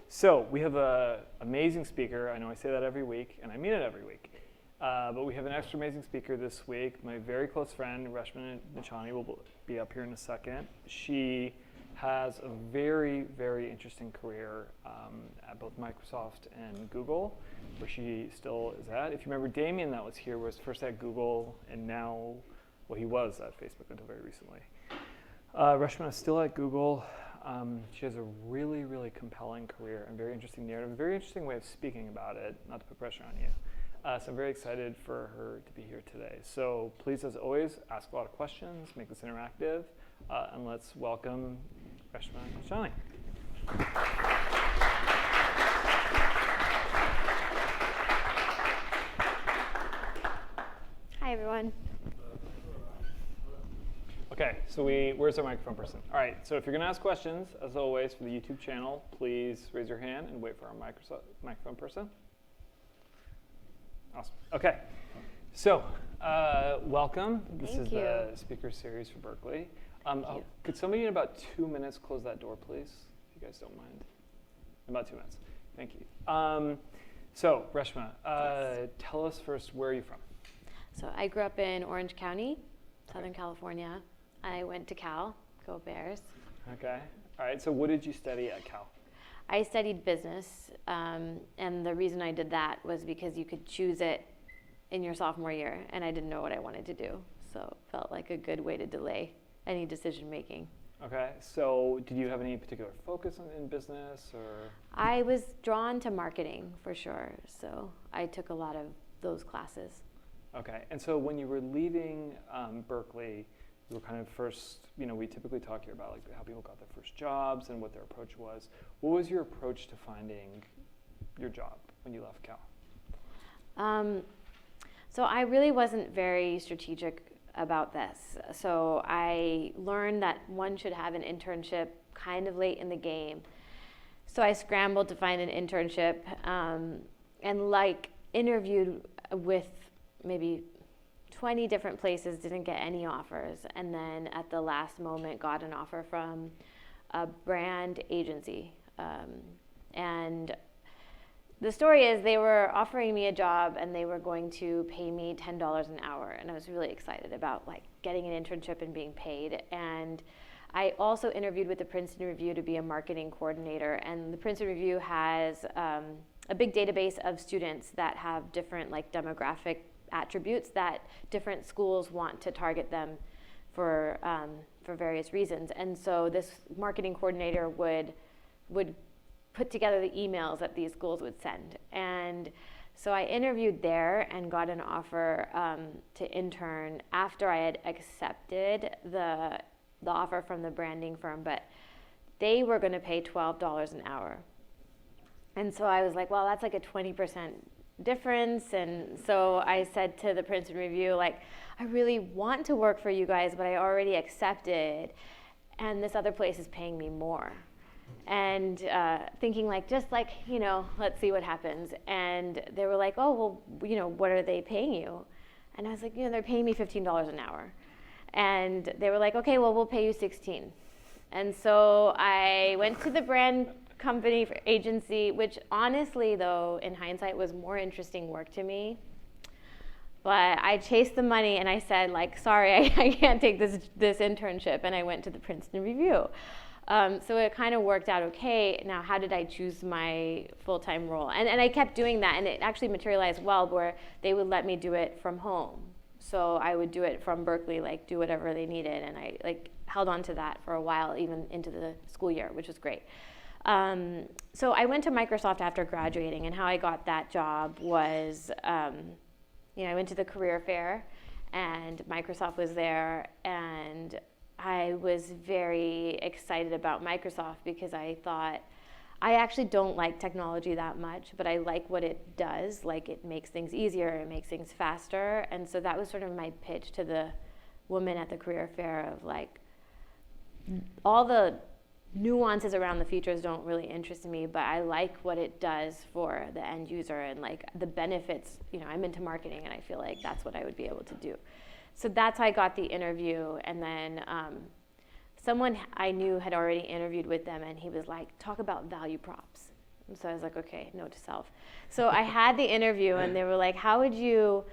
So we have an amazing speaker. I know I say that every week, and I mean it every week. But we have an extra amazing speaker this week. My very close friend, Reshma Nichani, will be up here in a second. She has a very, very interesting career at both Microsoft and Google, where she still is at. If you remember, Damien that was here was first at Google, and now, well, he was at Facebook until very recently. Reshma is still at Google. She has a really, really compelling career and very interesting narrative, a very interesting way of speaking about it, not to put pressure on you. So I'm very excited for her to be here today. So please, as always, ask a lot of questions, make this interactive, and let's welcome Reshma Nichani. Hi, everyone. Okay, so where's our microphone person? All right, so if you're gonna ask questions, as always, for the YouTube channel, please raise your hand and wait for our microphone person. Awesome. Okay, so welcome. This is the speaker series for Berkeley. Could somebody in about 2 minutes close that door, please, if you guys don't mind? About 2 minutes. Thank you. So, Reshma, tell us first, where are you from? So I grew up in Orange County, Southern California. I went to Cal, go Bears. Okay. All right, so what did you study at Cal? I studied business, and the reason I did that was because you could choose it in your sophomore year, and I didn't know what I wanted to do. So it felt like a good way to delay any decision making. Okay, so did you have any particular focus in business, or? I was drawn to marketing for sure, so I took a lot of those classes. Okay, and so when you were leaving Berkeley, you were kind of first, we typically talk here about like how people got their first jobs and what their approach was. What was your approach to finding your job when you left Cal? So I really wasn't very strategic about this. So I learned that one should have an internship kind of late in the game. So I scrambled to find an internship and interviewed with maybe 20 different places, didn't get any offers, and then at the last moment got an offer from a brand agency. And the story is they were offering me a job and they were going to pay me $10 an hour, and I was really excited about like getting an internship and being paid. And I also interviewed with the Princeton Review to be a marketing coordinator, and the Princeton Review has a big database of students that have different like demographic attributes that different schools want to target them for various reasons. And so this marketing coordinator would put together the emails that these schools would send. And so I interviewed there and got an offer to intern after I had accepted the offer from the branding firm, but they were going to pay $12 an hour. And so I was like, well, that's like a 20% difference. And so I said to the Princeton Review, like, I really want to work for you guys, but I already accepted, and this other place is paying me more. And thinking like, just like, let's see what happens. And they were like, oh, well, what are they paying you? And I was like, they're paying me $15 an hour. And they were like, okay, well, we'll pay you $16. And so I went to the brand company agency, which honestly, though, in hindsight, was more interesting work to me. But I chased the money and I said, like, sorry, I can't take this internship. And I went to the Princeton Review. So it kind of worked out okay. Now, how did I choose my full-time role? And I kept doing that, and it actually materialized well, where they would let me do it from home. So I would do it from Berkeley, like do whatever they needed, and I like held on to that for a while, even into the school year, which was great. So I went to Microsoft after graduating, and how I got that job was, I went to the career fair, and Microsoft was there, and I was very excited about Microsoft because I thought, I actually don't like technology that much, but I like what it does. Like, it makes things easier, it makes things faster. And so that was sort of my pitch to the woman at the career fair of like, all the nuances around the features don't really interest me, but I like what it does for the end user and like the benefits. I'm into marketing, and I feel like that's what I would be able to do. So that's how I got the interview. And then someone I knew had already interviewed with them, and he was like, talk about value props. And so I was like, okay, note to self. So I had the interview and they were like, how would you,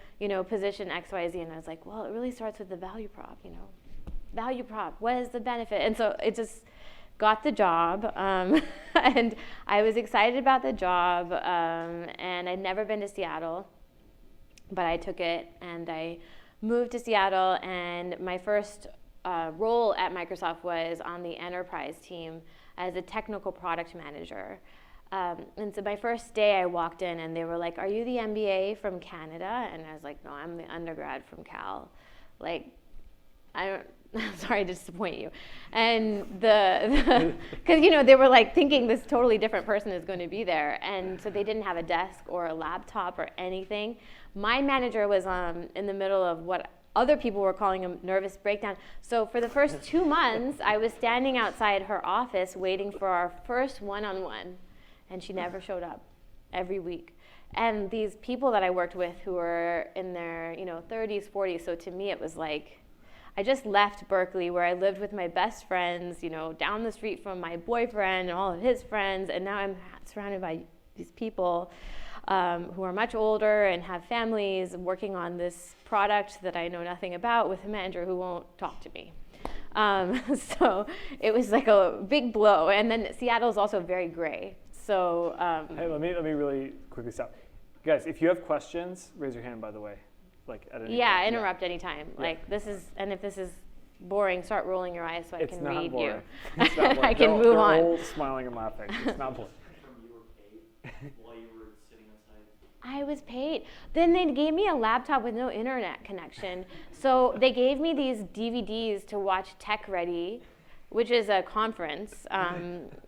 position X, Y, Z? And I was like, well, it really starts with the value prop, value prop, what is the benefit? And so it just got the job, and I was excited about the job, and I'd never been to Seattle, but I took it and I moved to Seattle, and my first role at Microsoft was on the enterprise team as a technical product manager. And so my first day I walked in and they were like, are you the MBA from Canada? And I was like, no, I'm the undergrad from Cal. Like, I'm sorry to disappoint you. And because, they were like thinking this totally different person is going to be there. And so they didn't have a desk or a laptop or anything. My manager was in the middle of what other people were calling a nervous breakdown. So for the first 2 months, I was standing outside her office waiting for our first one-on-one. And she never showed up every week. And these people that I worked with who were in their 30s, 40s, so to me it was like, I just left Berkeley where I lived with my best friends, down the street from my boyfriend and all of his friends, and now I'm surrounded by these people who are much older and have families working on this product that I know nothing about with a manager who won't talk to me. So it was like a big blow. And then Seattle's also very gray. So hey, let me really quickly stop. Guys, if you have questions, raise your hand, by the way. Like at any point. Interrupt anytime. Yeah. Like this is, and if this is boring, start rolling your eyes so I can read you. It's not boring. I can move on. They're all smiling and laughing. It's not boring. You were paid while you were sitting outside? I was paid. Then they gave me a laptop with no internet connection. So they gave me these DVDs to watch Tech Ready, which is a conference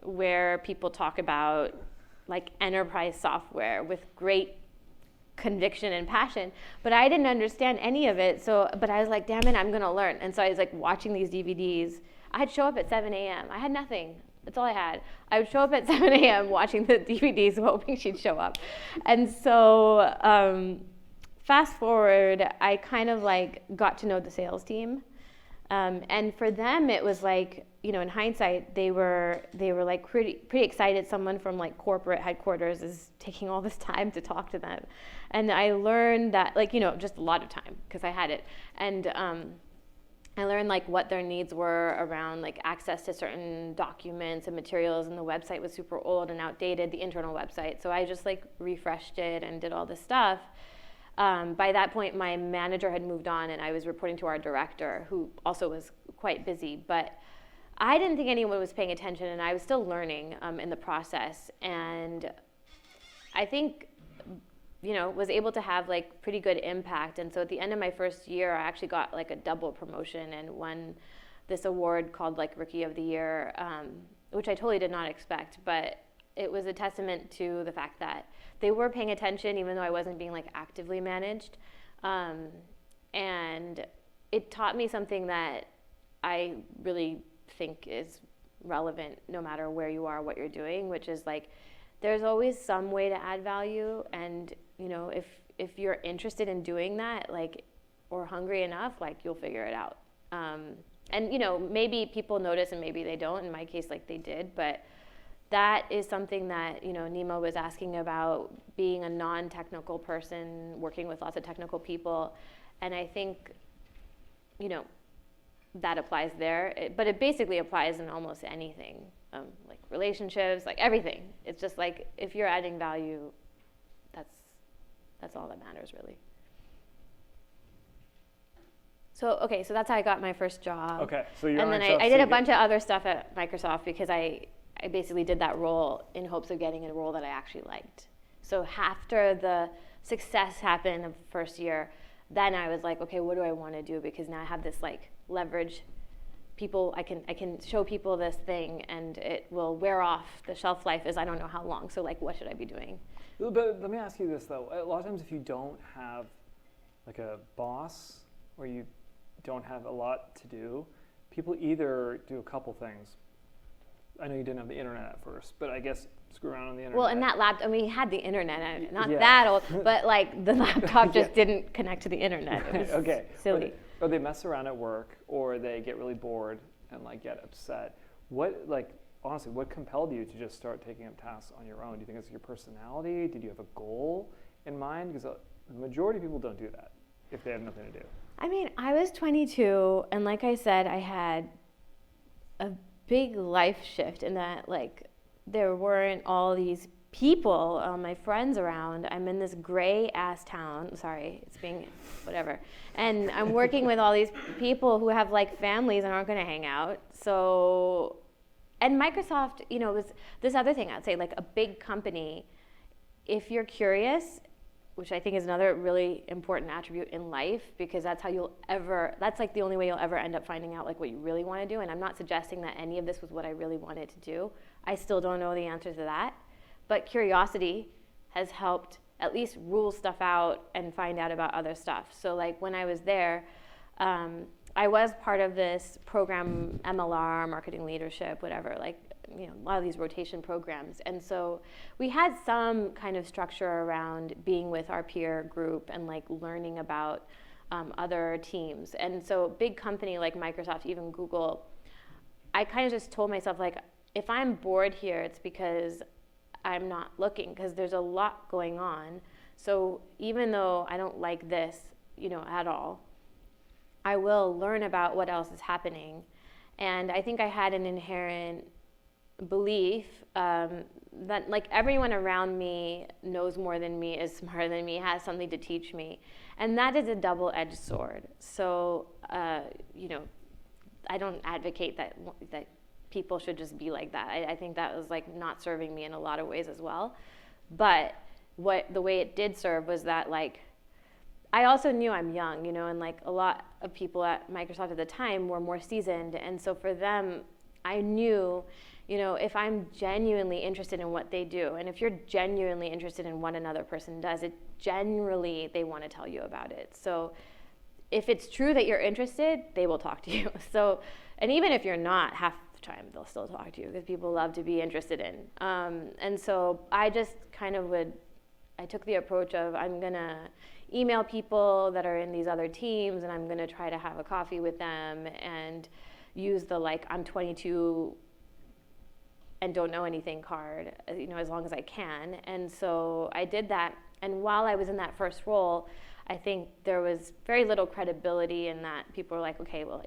where people talk about like enterprise software with great conviction and passion, but I didn't understand any of it. But I was like, damn it, I'm gonna learn. And so I was like watching these DVDs. I'd show up at 7 a.m. I had nothing. That's all I had. I would show up at 7 a.m. watching the DVDs, hoping she'd show up. And so fast forward, I kind of like got to know the sales team. And for them, it was like, in hindsight, they were like pretty excited. Someone from like corporate headquarters is taking all this time to talk to them. And I learned that, like, just a lot of time because I had it. And I learned like what their needs were around like access to certain documents and materials, and the website was super old and outdated, the internal website. So I just like refreshed it and did all this stuff. By that point, my manager had moved on and I was reporting to our director, who also was quite busy, but I didn't think anyone was paying attention, and I was still learning in the process. And I think, was able to have like pretty good impact. And so at the end of my first year, I actually got like a double promotion and won this award called like Rookie of the Year, which I totally did not expect, but it was a testament to the fact that they were paying attention even though I wasn't being like actively managed. And it taught me something that I really think is relevant no matter where you are, what you're doing, which is like there's always some way to add value. And if you're interested in doing that, like, or hungry enough, like you'll figure it out. And maybe people notice and maybe they don't. In my case, like they did, but that is something that, Nima was asking about, being a non-technical person, working with lots of technical people. And I think, that applies there. But it basically applies in almost anything, like relationships, like everything. It's just like, if you're adding value, that's all that matters, really. So that's how I got my first job. Okay, so you're and then I did a bunch of other stuff at Microsoft because I basically did that role in hopes of getting a role that I actually liked. So after the success happened of first year, then I was like, okay, what do I want to do? Because now I have this like leverage. People, I can show people this thing and it will wear off. The shelf life is I don't know how long. So like, what should I be doing? But let me ask you this though. A lot of times if you don't have like a boss or you don't have a lot to do, people either do a couple things. I know you didn't have the internet at first, but I guess screw around on the internet. Well, and that laptop, we had the internet, not that old, but like the laptop just didn't connect to the internet. It was okay. Silly. Or they mess around at work, or they get really bored and like get upset. What, like, honestly, what compelled you to just start taking up tasks on your own? Do you think it's your personality? Did you have a goal in mind? Because the majority of people don't do that if they have nothing to do. I mean, I was 22, and like I said, I had a big life shift in that, like, there weren't all these people, my friends around. I'm in this gray ass town. Sorry, it's being whatever. And I'm working with all these people who have like families and aren't going to hang out. So, and Microsoft, you know, was this other thing I'd say, like a big company, if you're curious, which I think is another really important attribute in life, because that's how that's like the only way you'll ever end up finding out like what you really want to do. And I'm not suggesting that any of this was what I really wanted to do. I still don't know the answer to that. But curiosity has helped at least rule stuff out and find out about other stuff. So like when I was there, I was part of this program, MLR, marketing leadership, whatever, like, you know, a lot of these rotation programs. And so we had some kind of structure around being with our peer group and like learning about other teams. And so big company like Microsoft, even Google, I kind of just told myself, like, if I'm bored here, it's because I'm not looking, because there's a lot going on. So even though I don't like this, you know, at all, I will learn about what else is happening. And I think I had an inherent belief that like everyone around me knows more than me, is smarter than me, has something to teach me. And that is a double-edged sword. So, you know, I don't advocate that people should just be like that. I think that was like not serving me in a lot of ways as well. But the way it did serve was that like, I also knew I'm young, you know, and like a lot of people at Microsoft at the time were more seasoned. And so for them, I knew, you know, if I'm genuinely interested in what they do, and if you're genuinely interested in what another person does, it generally, they want to tell you about it. So if it's true that you're interested, they will talk to you. So, and even if you're not, half the time they'll still talk to you, because people love to be interested in. And so I just kind of I took the approach of, I'm going to email people that are in these other teams, and I'm going to try to have a coffee with them and use the like, I'm 22 and don't know anything card, you know, as long as I can. And so I did that. And while I was in that first role, I think there was very little credibility in that. People were like, okay, well,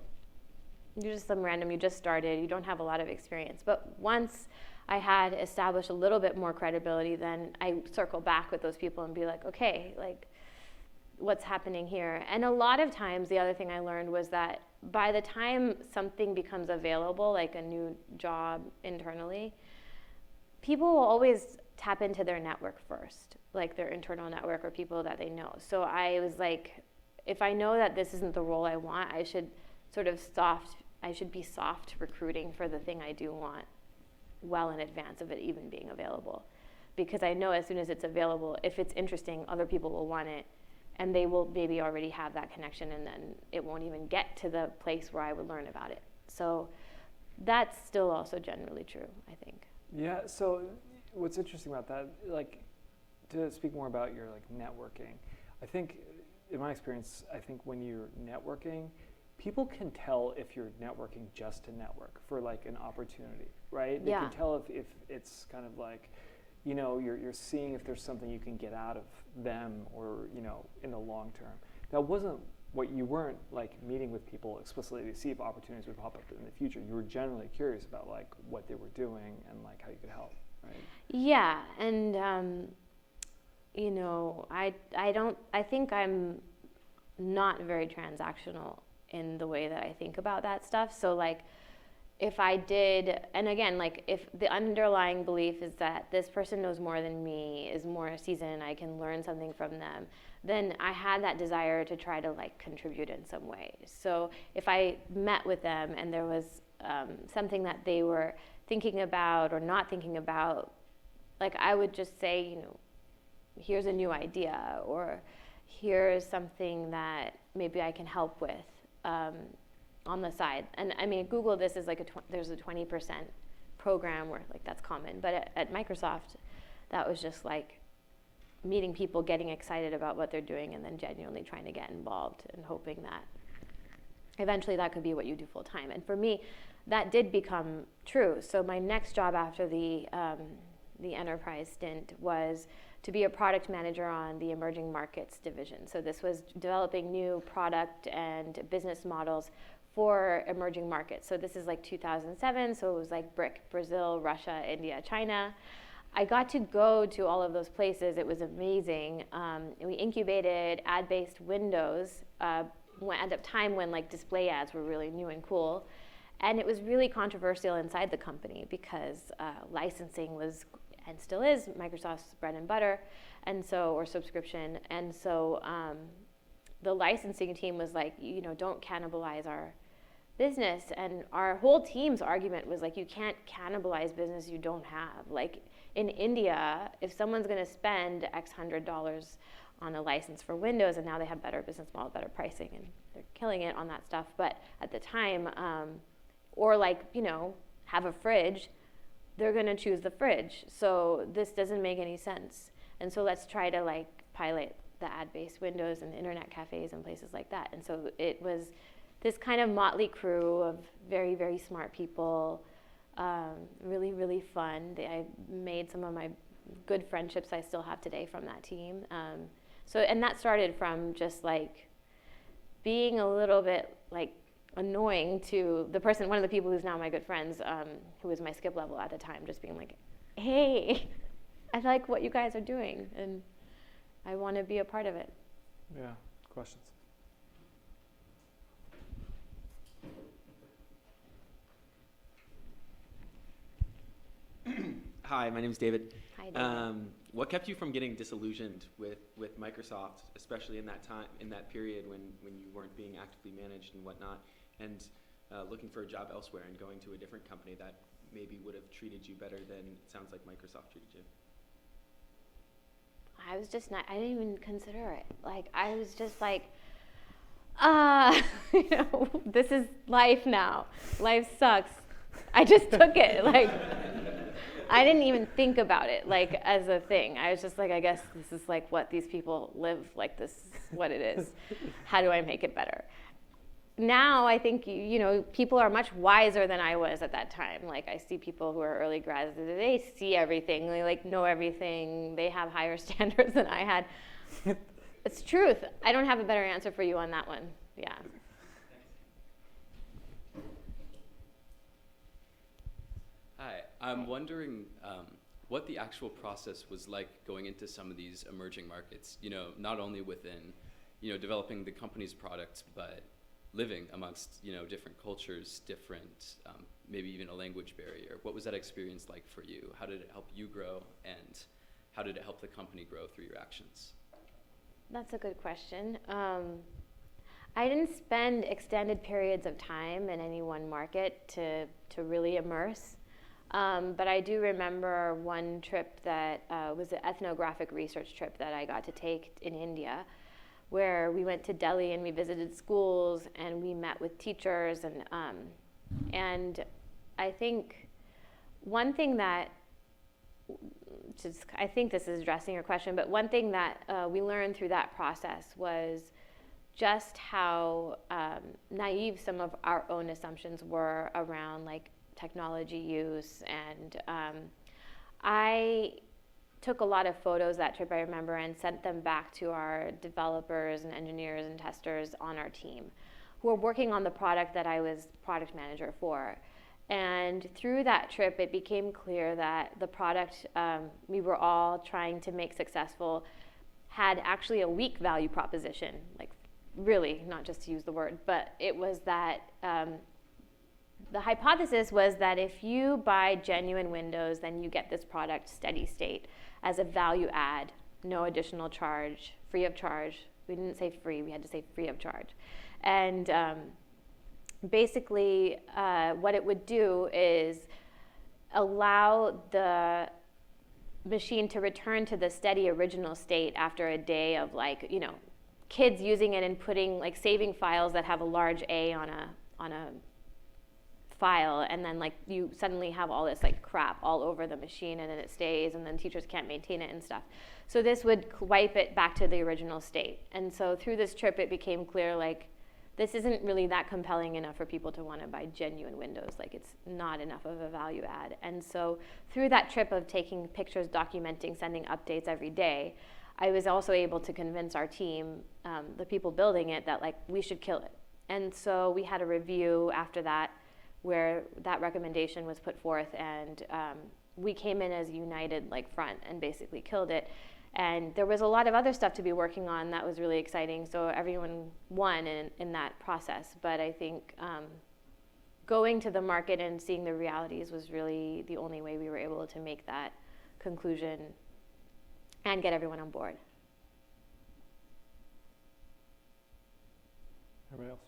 you're just some random, you just started, you don't have a lot of experience. But once I had established a little bit more credibility, then I circle back with those people and be like, okay, like, what's happening here? And a lot of times, the other thing I learned was that by the time something becomes available, like a new job internally, people will always tap into their network first, like their internal network or people that they know. So I was like, if I know that this isn't the role I want, I should be soft recruiting for the thing I do want well in advance of it even being available. Because I know as soon as it's available, if it's interesting, other people will want it, and they will maybe already have that connection, and then it won't even get to the place where I would learn about it. So that's still also generally true, I think. Yeah, so what's interesting about that, like, to speak more about your like networking, I think, in my experience, I think when you're networking, people can tell if you're networking just to network for like an opportunity, right? They can tell if it's kind of like, you know, you're seeing if there's something you can get out of them, or, you know, in the long term. That wasn't what you weren't like meeting with people explicitly to see if opportunities would pop up in the future. You were generally curious about like what they were doing and like how you could help, right? Yeah, and you know, I think I'm not very transactional in the way that I think about that stuff. So like, if I did, and again, like if the underlying belief is that this person knows more than me, is more seasoned, I can learn something from them, then I had that desire to try to like contribute in some way. So if I met with them and there was something that they were thinking about or not thinking about, like I would just say, you know, here's a new idea, or here's something that maybe I can help with on the side. And I mean, Google, this is like there's a 20% program where like that's common, but at Microsoft, that was just like meeting people, getting excited about what they're doing, and then genuinely trying to get involved and hoping that eventually that could be what you do full time. And for me, that did become true. So my next job after the enterprise stint was to be a product manager on the emerging markets division. So this was developing new product and business models for emerging markets. So this is like 2007, so it was like BRIC, Brazil, Russia, India, China. I got to go to all of those places. It was amazing. We incubated ad-based windows at a time when like display ads were really new and cool. And it was really controversial inside the company because licensing was, and still is, Microsoft's bread and butter, and so, or subscription. And so the licensing team was like, don't cannibalize our business. And our whole team's argument was like, you can't cannibalize business you don't have. Like in India, if someone's going to spend X $100 on a license for Windows, and now they have better business model, better pricing, and they're killing it on that stuff. But at the time, or like, have a fridge, they're going to choose the fridge. So this doesn't make any sense. And so let's try to like pilot the ad-based windows and internet cafes and places like that. And so it was this kind of motley crew of very, very smart people, really, really fun. I made some of my good friendships I still have today from that team. And that started from just like being a little bit like annoying to the person, one of the people who's now my good friends, who was my skip level at the time, just being like, hey, I like what you guys are doing and I want to be a part of it. Yeah, questions? Hi, my name is David. Hi, David. What kept you from getting disillusioned with Microsoft, especially in that time, in that period when you weren't being actively managed and whatnot, and looking for a job elsewhere and going to a different company that maybe would have treated you better than it sounds like Microsoft treated you? I was just not, I didn't even consider it. Like, I was just like, this is life now. Life sucks. I just took it. Like, I didn't even think about it, like, as a thing. I was just like, I guess this is like what these people live, like this is what it is. How do I make it better? Now I think, people are much wiser than I was at that time. Like, I see people who are early grads, they see everything, they like know everything, they have higher standards than I had. It's truth. I don't have a better answer for you on that one. Yeah. Hi, I'm wondering what the actual process was like going into some of these emerging markets, not only within, developing the company's products, but living amongst, different cultures, different, maybe even a language barrier. What was that experience like for you? How did it help you grow, and how did it help the company grow through your actions? That's a good question. I didn't spend extended periods of time in any one market to really immerse. But I do remember one trip that was an ethnographic research trip that I got to take in India, where we went to Delhi and we visited schools and we met with teachers, and I think one thing that, I think this is addressing your question, but one thing that we learned through that process was just how naive some of our own assumptions were around like technology use. And I took a lot of photos that trip, I remember, and sent them back to our developers and engineers and testers on our team who were working on the product that I was product manager for. And through that trip, it became clear that the product we were all trying to make successful had actually a weak value proposition, like really, not just to use the word, but it was that the hypothesis was that if you buy genuine Windows, then you get this product steady state as a value add, no additional charge, free of charge. We didn't say free, we had to say free of charge. And basically what it would do is allow the machine to return to the steady original state after a day of like, kids using it and putting, like, saving files that have a large A on a file, and then like you suddenly have all this like crap all over the machine, and then it stays, and then teachers can't maintain it and stuff. So this would wipe it back to the original state. And so through this trip, it became clear, like, this isn't really that compelling enough for people to want to buy genuine windows. Like, it's not enough of a value add. And so through that trip of taking pictures, documenting, sending updates every day, I was also able to convince our team, the people building it, that like we should kill it. And so we had a review after that where that recommendation was put forth, and we came in as a united like front and basically killed it. And there was a lot of other stuff to be working on that was really exciting, so everyone won in that process. But I think going to the market and seeing the realities was really the only way we were able to make that conclusion and get everyone on board. Everybody else?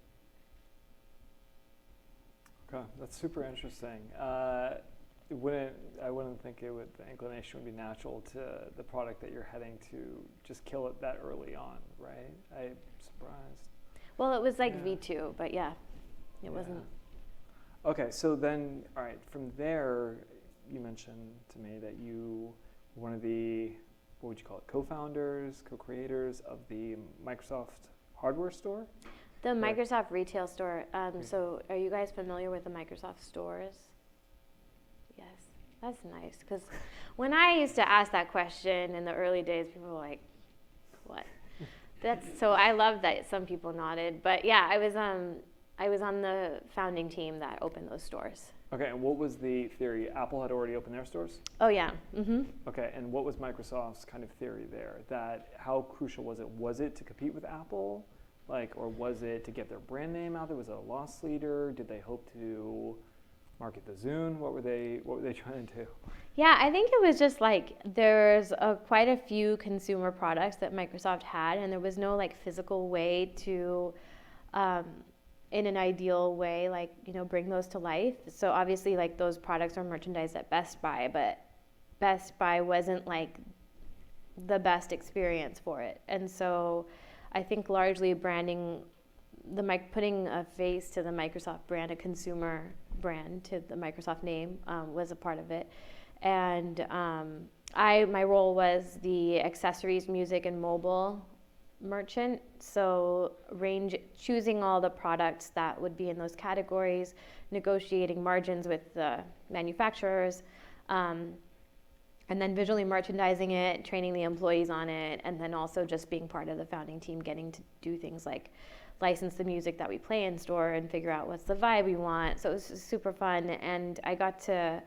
Okay, that's super interesting. I wouldn't think the inclination would be natural to the product that you're heading to just kill it that early on, right? I'm surprised. Well, it was like V2, but yeah, it wasn't. Okay, so then, all right, from there, you mentioned to me that you were one of the, what would you call it, co-founders, co-creators of the Microsoft hardware store? The Microsoft retail store. So are you guys familiar with the Microsoft stores? Yes, that's nice. Because when I used to ask that question in the early days, people were like, what? So I love that some people nodded. But yeah, I was on the founding team that opened those stores. Okay, and what was the theory? Apple had already opened their stores? Oh yeah. Mm-hmm. Okay, and what was Microsoft's kind of theory there? That how crucial was it? Was it to compete with Apple? Or was it to get their brand name out there? Was it a loss leader? Did they hope to market the Zune? What were they trying to do? Yeah, I think it was just like there's quite a few consumer products that Microsoft had, and there was no like physical way to, in an ideal way, like, you know, bring those to life. So obviously, like, those products are merchandised at Best Buy, but Best Buy wasn't like the best experience for it, and so I think largely branding, putting a face to the Microsoft brand, a consumer brand to the Microsoft name, was a part of it. And my role was the accessories, music, and mobile merchant. So choosing all the products that would be in those categories, negotiating margins with the manufacturers, and then visually merchandising it, training the employees on it, and then also just being part of the founding team, getting to do things like license the music that we play in store and figure out what's the vibe we want. So it was super fun, and I got to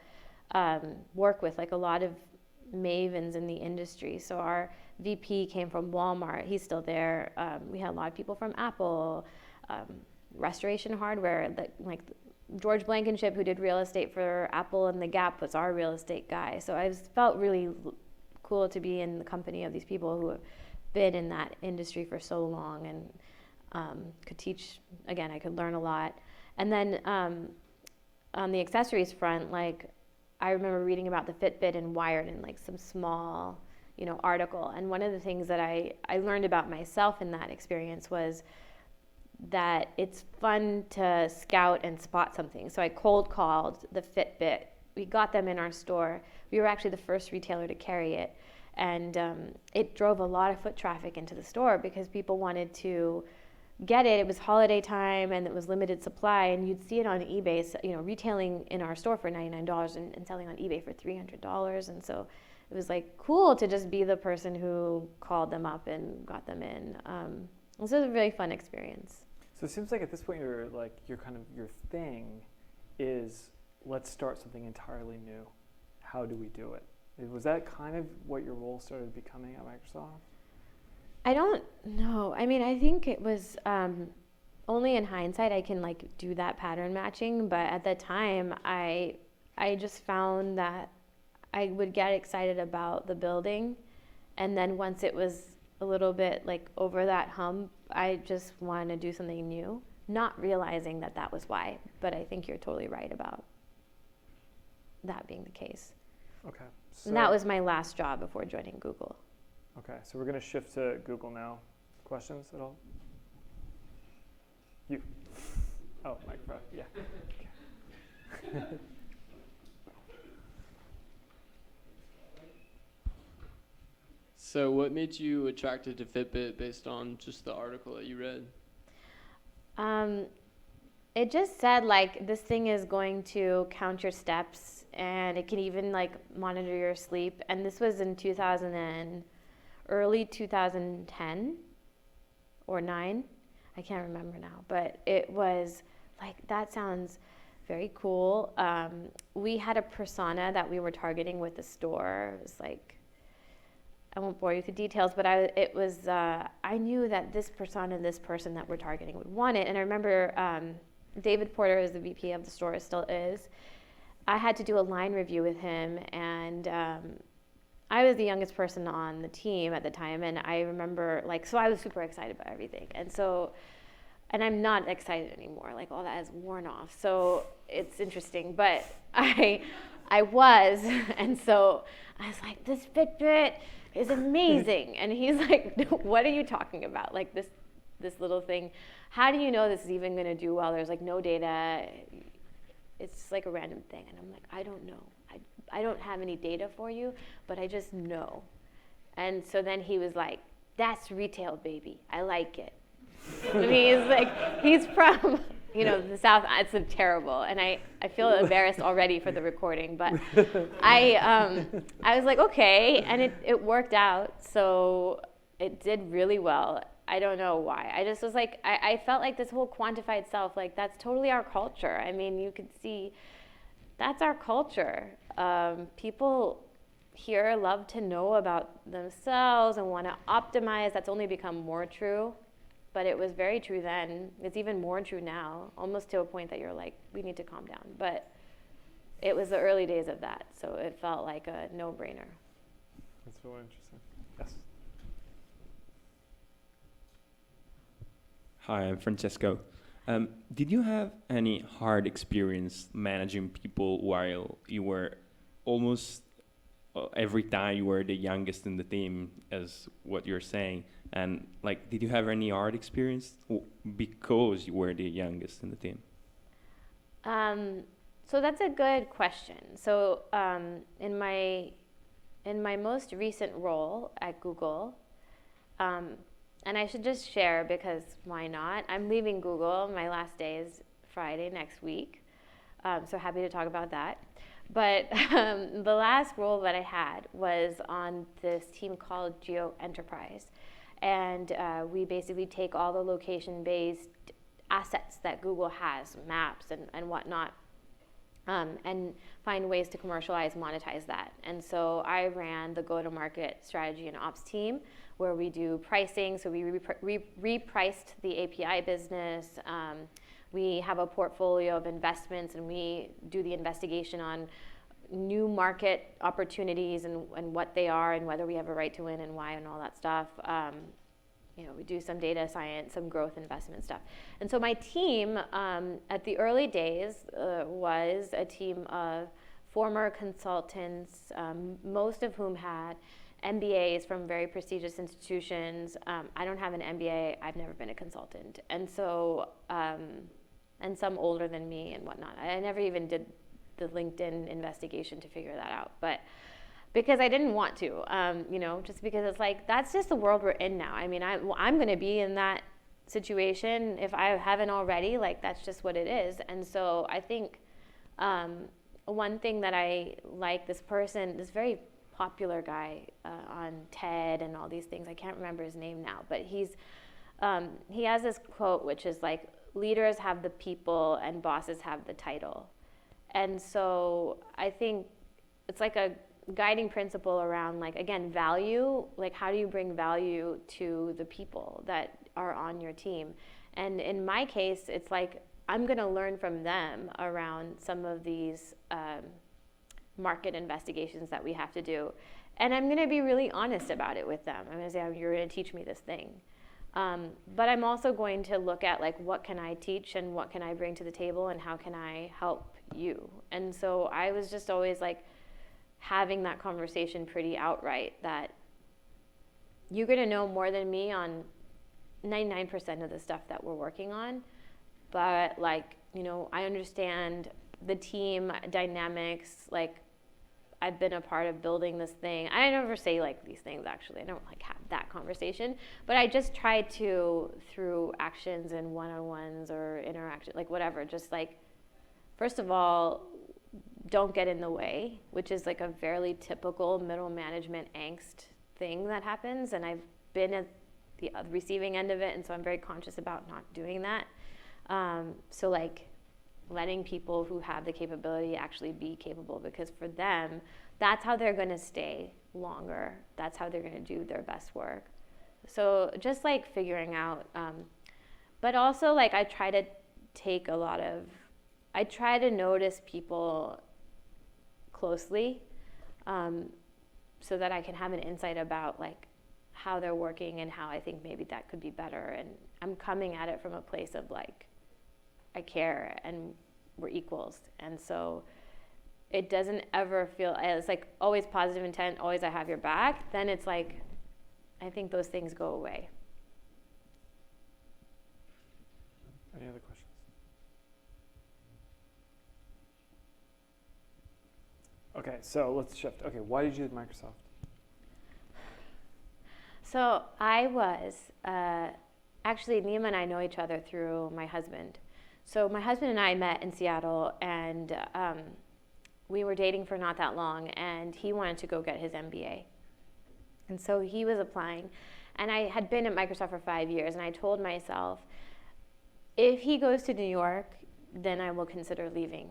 work with like a lot of mavens in the industry. So our VP came from Walmart. He's still there. We had a lot of people from Apple, Restoration Hardware, that like George Blankenship, who did real estate for Apple and The Gap, was our real estate guy. So I felt really cool to be in the company of these people who have been in that industry for so long, and could teach. Again, I could learn a lot. And then on the accessories front, like, I remember reading about the Fitbit and Wired in like some small, you know, article. And one of the things that I learned about myself in that experience was that it's fun to scout and spot something. So I cold called the Fitbit. We got them in our store. We were actually the first retailer to carry it. And it drove a lot of foot traffic into the store because people wanted to get it. It was holiday time and it was limited supply, and you'd see it on eBay, you know, retailing in our store for $99 and selling on eBay for $300. And so it was like cool to just be the person who called them up and got them in. This was a really fun experience. So it seems like at this point your thing is, let's start something entirely new. How do we do it? Was that kind of what your role started becoming at Microsoft? I don't know. I mean, I think it was only in hindsight I can like do that pattern matching, but at the time I just found that I would get excited about the building, and then once it was a little bit like over that hump, I just wanted to do something new, not realizing that that was why. But I think you're totally right about that being the case. Okay. So And that was my last job before joining Google. Okay, so we're going to shift to Google now. Questions at all? You. Oh, microphone. Yeah. Okay. So what made you attracted to Fitbit based on just the article that you read? It just said like this thing is going to count your steps and it can even like monitor your sleep. And this was in early 2010 or 9. I can't remember now, but it was like, that sounds very cool. We had a persona that we were targeting with the store. It was like, I won't bore you with the details, but I knew that this persona, this person that we're targeting would want it. And I remember David Porter is the VP of the store, still is. I had to do a line review with him, and I was the youngest person on the team at the time, and I remember, like, so I was super excited about everything. And I'm not excited anymore, like all that has worn off. So it's interesting, but I was, and so I was like, this Fitbit is amazing. And he's like, what are you talking about? Like this little thing. How do you know this is even gonna do well? There's like no data. It's just like a random thing. And I'm like, I don't know. I don't have any data for you, but I just know. And so then he was like, that's retail, baby. I like it. And he's from, the South. It's terrible. And I feel embarrassed already for the recording, but I was like, okay. And it worked out. So it did really well. I don't know why. I just was like, I felt like this whole quantified self, like that's totally our culture. I mean, you could see that's our culture. People here love to know about themselves and want to optimize. That's only become more true. But it was very true then. It's even more true now, almost to a point that you're like, we need to calm down. But it was the early days of that, so it felt like a no-brainer. That's really interesting. Yes. Hi, I'm Francesco. Did you have any hard experience managing people while you were almost every time you were the youngest in the team, as what you're saying? And like, did you have any hard experience because you were the youngest in the team? So that's a good question. So in my most recent role at Google, and I should just share because why not? I'm leaving Google. My last day is Friday next week. So happy to talk about that. But the last role that I had was on this team called Geo Enterprise. And we basically take all the location-based assets that Google has, maps and whatnot, and find ways to commercialize, monetize that. And so I ran the go-to-market strategy and ops team, where we do pricing. So we repriced the API business. We have a portfolio of investments, and we do the investigation on new market opportunities and what they are and whether we have a right to win and why and all that stuff. We do some data science, some growth investment stuff. And so my team at the early days was a team of former consultants, most of whom had MBAs from very prestigious institutions. I don't have an MBA. I've never been a consultant. And so, and some older than me and whatnot. I never even did the LinkedIn investigation to figure that out. But because I didn't want to, just because it's like, that's just the world we're in now. I mean, I'm going to be in that situation if I haven't already, like, that's just what it is. And so I think one thing that I like, this very popular guy on TED and all these things, I can't remember his name now, but he has this quote, which is like, leaders have the people and bosses have the title. And so I think it's like a guiding principle around, like, again, value, like how do you bring value to the people that are on your team? And in my case, it's like I'm going to learn from them around some of these market investigations that we have to do. And I'm going to be really honest about it with them. I'm going to say, you're going to teach me this thing. But I'm also going to look at, like, what can I teach and what can I bring to the table and how can I help you? And so I was just always like having that conversation pretty outright, that you're going to know more than me on 99% of the stuff that we're working on. But, like, I understand the team dynamics. Like, I've been a part of building this thing. I never say, like, these things, actually. I don't, like, have that conversation. But I just try to, through actions and one-on-ones or interaction, like whatever, just like, first of all, don't get in the way, which is like a fairly typical middle management angst thing that happens. And I've been at the receiving end of it, and so I'm very conscious about not doing that. So like letting people who have the capability actually be capable, because for them, that's how they're going to stay longer. That's how they're going to do their best work. So just like figuring out, but also like I try to notice people closely, so that I can have an insight about like how they're working and how I think maybe that could be better. And I'm coming at it from a place of like, I care and we're equals. And so it doesn't ever feel, it's like always positive intent, always I have your back. Then it's like, I think those things go away. Any other questions? Okay, so let's shift. Okay, why did you leave Microsoft? So I was, actually Nima and I know each other through my husband. So my husband and I met in Seattle, and we were dating for not that long, and he wanted to go get his MBA. And so he was applying, and I had been at Microsoft for 5 years, and I told myself, if he goes to New York, then I will consider leaving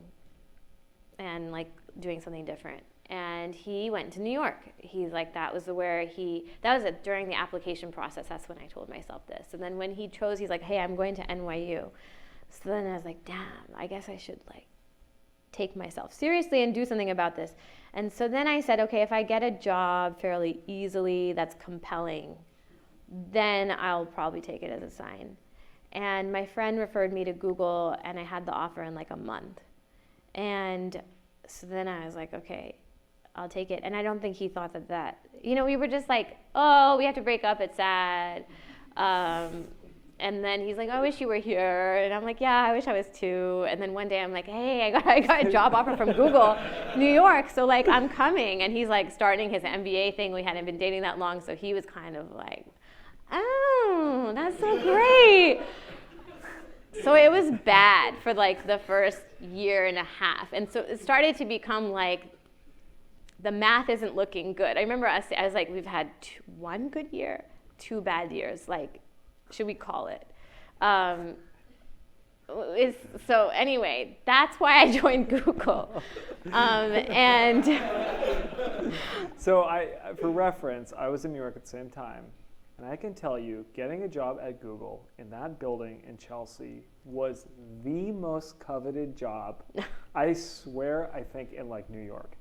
and like doing something different. And he went to New York. He's like, that was during the application process. That's when I told myself this. And then when he chose, he's like, hey, I'm going to NYU. So then I was like, damn, I guess I should like take myself seriously and do something about this. And so then I said, okay, if I get a job fairly easily that's compelling, then I'll probably take it as a sign. And my friend referred me to Google, and I had the offer in like a month. And so then I was like, okay, I'll take it. And I don't think he thought that, we were just like, oh, we have to break up, it's sad. And then he's like, I wish you were here. And I'm like, yeah, I wish I was too. And then one day I'm like, hey, I got a job offer from Google, New York. So like, I'm coming. And he's like starting his MBA thing. We hadn't been dating that long. So he was kind of like, oh, that's so great. So it was bad for like the first year and a half. And so it started to become like, the math isn't looking good. I remember I was like, we've had one good year, 2 bad years. Like, should we call it? So anyway, that's why I joined Google. And So for reference, I was in New York at the same time. And I can tell you, getting a job at Google in that building in Chelsea was the most coveted job, I swear, I think, in like New York.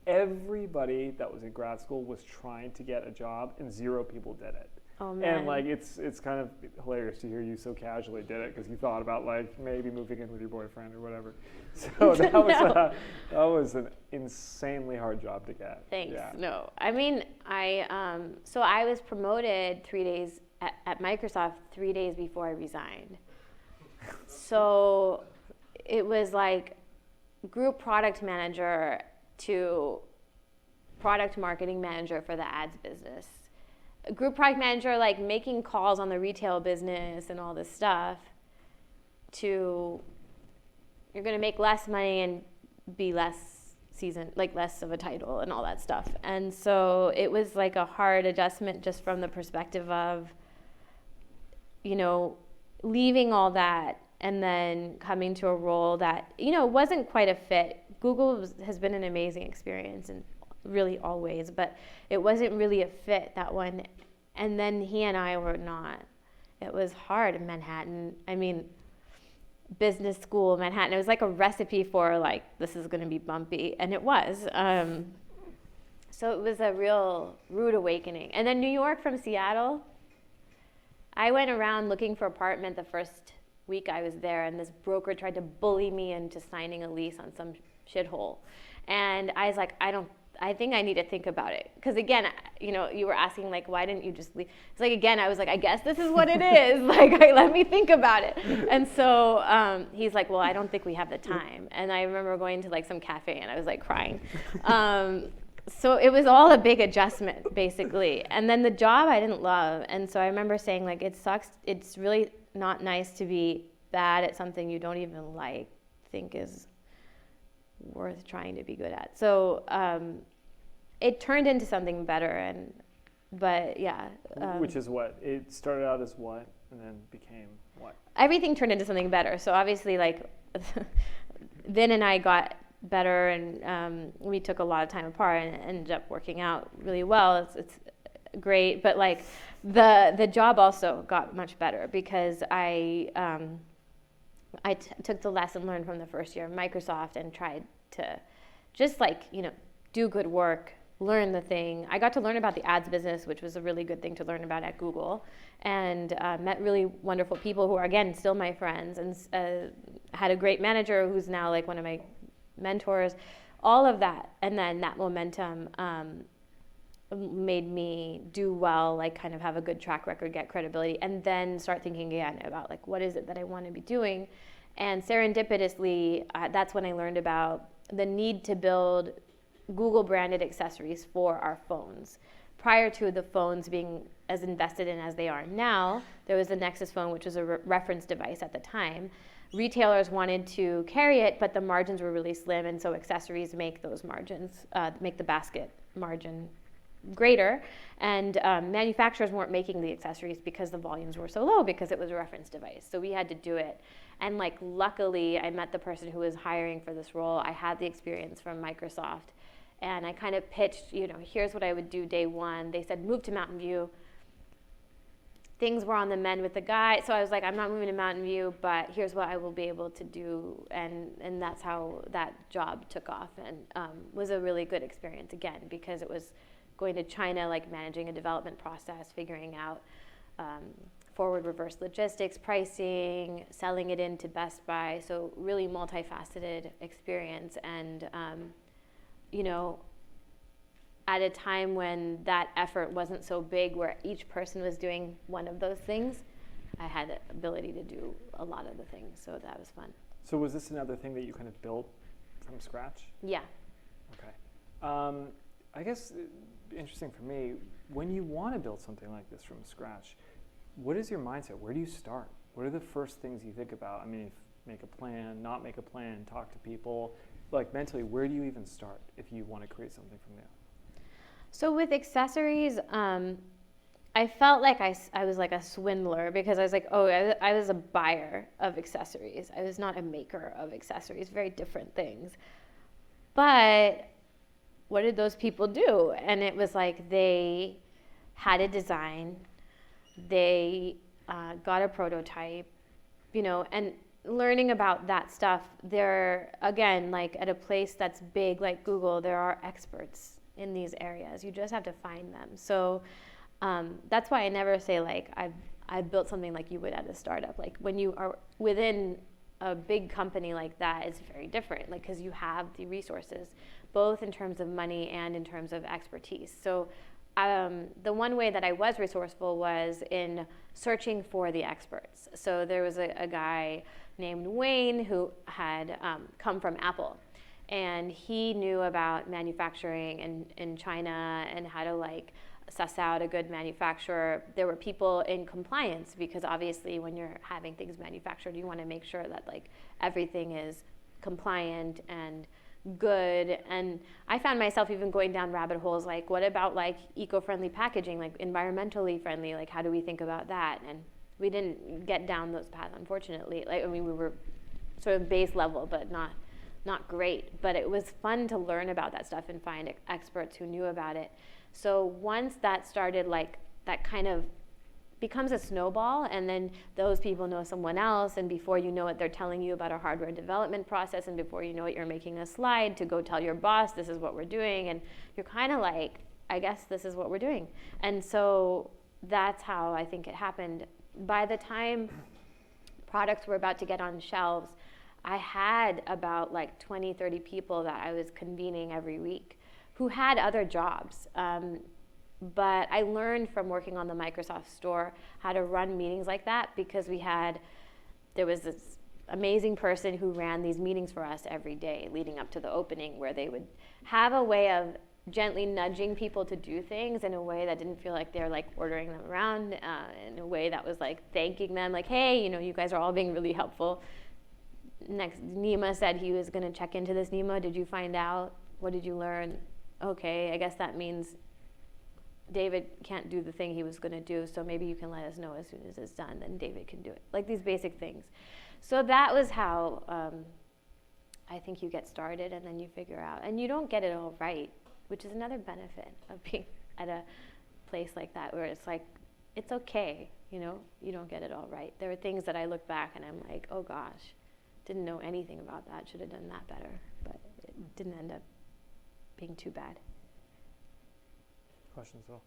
Everybody that was in grad school was trying to get a job, and 0 people did it. oh man, And like it's kind of hilarious to hear you so casually did it, because you thought about like maybe moving in with your boyfriend or whatever. So that was an insanely hard job to get. Thanks. Yeah. No, I mean, so I was promoted 3 days at Microsoft 3 days before I resigned. So it was like group product manager to product marketing manager for the ads business. Group product manager, like making calls on the retail business and all this stuff, to you're going to make less money and be less seasoned, like less of a title and all that stuff. And so it was like a hard adjustment just from the perspective of, leaving all that and then coming to a role that, wasn't quite a fit. Google has been an amazing experience and really always, but it wasn't really a fit, that one. And then he and I were not. It was hard in Manhattan. I mean, business school, Manhattan. It was like a recipe for like, this is going to be bumpy, and it was. So it was a real rude awakening. And then New York from Seattle, I went around looking for apartment the first week I was there, and this broker tried to bully me into signing a lease on some shithole. And I was like, I think I need to think about it. Because again, you were asking like, why didn't you just leave? It's like, again, I was like, I guess this is what it is. Like, let me think about it. And so he's like, well, I don't think we have the time. And I remember going to like some cafe, and I was like crying. So it was all a big adjustment, basically. And then the job I didn't love. And so I remember saying, like, it sucks. It's really not nice to be bad at something you don't even think is worth trying to be good at. So it turned into something better. But yeah. Which is what? It started out as what and then became what? Everything turned into something better. So obviously, like, Vin and I got better, and we took a lot of time apart and ended up working out really well. It's great, but like the job also got much better because I took the lesson learned from the first year of Microsoft and tried to just do good work, learn the thing. I got to learn about the ads business, which was a really good thing to learn about at Google, and met really wonderful people who are, again, still my friends, and had a great manager who's now like one of my mentors, all of that. And then that momentum made me do well, like kind of have a good track record, get credibility, and then start thinking again about like, what is it that I want to be doing? And serendipitously, that's when I learned about the need to build Google branded accessories for our phones. Prior to the phones being as invested in as they are now, there was the Nexus phone, which was a reference device at the time. Retailers wanted to carry it, but the margins were really slim, and so accessories make those margins, make the basket margin greater. And manufacturers weren't making the accessories because the volumes were so low because it was a reference device. So we had to do it. And like, luckily, I met the person who was hiring for this role. I had the experience from Microsoft. And I kind of pitched, here's what I would do day one. They said, move to Mountain View. Things were on the mend with the guy. So I was like, I'm not moving to Mountain View, but here's what I will be able to do. And that's how that job took off, and was a really good experience, again, because it was going to China, like managing a development process, figuring out forward reverse logistics, pricing, selling it into Best Buy. So really multifaceted experience. And, at a time when that effort wasn't so big, where each person was doing one of those things, I had the ability to do a lot of the things, so that was fun. So was this another thing that you kind of built from scratch? Yeah. Okay. I guess interesting for me, when you want to build something like this from scratch, what is your mindset? Where do you start? What are the first things you think about? I mean, make a plan, not make a plan, talk to people. Like, mentally, where do you even start if you want to create something from there? So with accessories, I felt like I was like a swindler, because I was like, I was a buyer of accessories. I was not a maker of accessories, very different things. But what did those people do? And it was like, they had a design, they got a prototype, and learning about that stuff. They're, again, like at a place that's big like Google, there are experts in these areas. You just have to find them. So that's why I never say like I've built something like you would at a startup. Like, when you are within a big company like that, it's very different, like, because you have the resources, both in terms of money and in terms of expertise. So the one way that I was resourceful was in searching for the experts. So there was a guy named Wayne who had come from Apple, and he knew about manufacturing in China and how to like suss out a good manufacturer. There were people in compliance, because obviously when you're having things manufactured, you want to make sure that like everything is compliant and good. And I found myself even going down rabbit holes like, what about like eco-friendly packaging, like environmentally friendly, like how do we think about that? And we didn't get down those paths, unfortunately. Like, I mean, we were sort of base level, but not great. But it was fun to learn about that stuff and find experts who knew about it. So once that started, like, that kind of becomes a snowball, and then those people know someone else, and before you know it, they're telling you about a hardware development process, and before you know it, you're making a slide to go tell your boss, this is what we're doing, and you're kind of like, I guess this is what we're doing. And so that's how I think it happened. By the time products were about to get on shelves, I had about like 20, 30 people that I was convening every week who had other jobs. But I learned from working on the Microsoft store how to run meetings like that, because there was this amazing person who ran these meetings for us every day leading up to the opening, where they would have a way of gently nudging people to do things in a way that didn't feel like they're like ordering them around, in a way that was like thanking them, like, hey, you know, you guys are all being really helpful. Next, Nima said he was going to check into this. Nima, did you find out? What did you learn? Okay, I guess that means David can't do the thing he was going to do, so maybe you can let us know as soon as it's done, then David can do it. Like these basic things. So that was how I think you get started, and then you figure out. And you don't get it all right, which is another benefit of being at a place like that, where it's like, it's okay, you know, you don't get it all right. There are things that I look back and I'm like, oh gosh, didn't know anything about that, should have done that better, but it didn't end up being too bad. Questions, Will?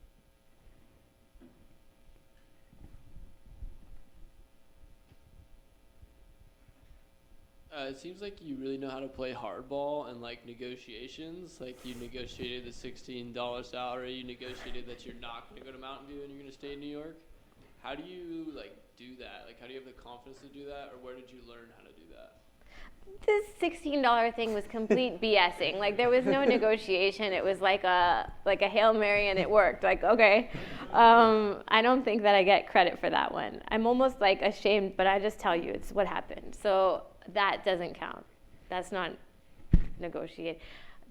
It seems like you really know how to play hardball and like negotiations. Like you negotiated the $16 salary. You negotiated that you're not going to go to Mountain View and you're going to stay in New York. How do you like do that? Like how do you have the confidence to do that, or where did you learn how to do that? This $16 thing was complete BSing. Like there was no negotiation. It was like a Hail Mary, and it worked. Like, okay. I don't think that I get credit for that one. I'm almost like ashamed, but I just tell you it's what happened. So that doesn't count. That's not negotiate.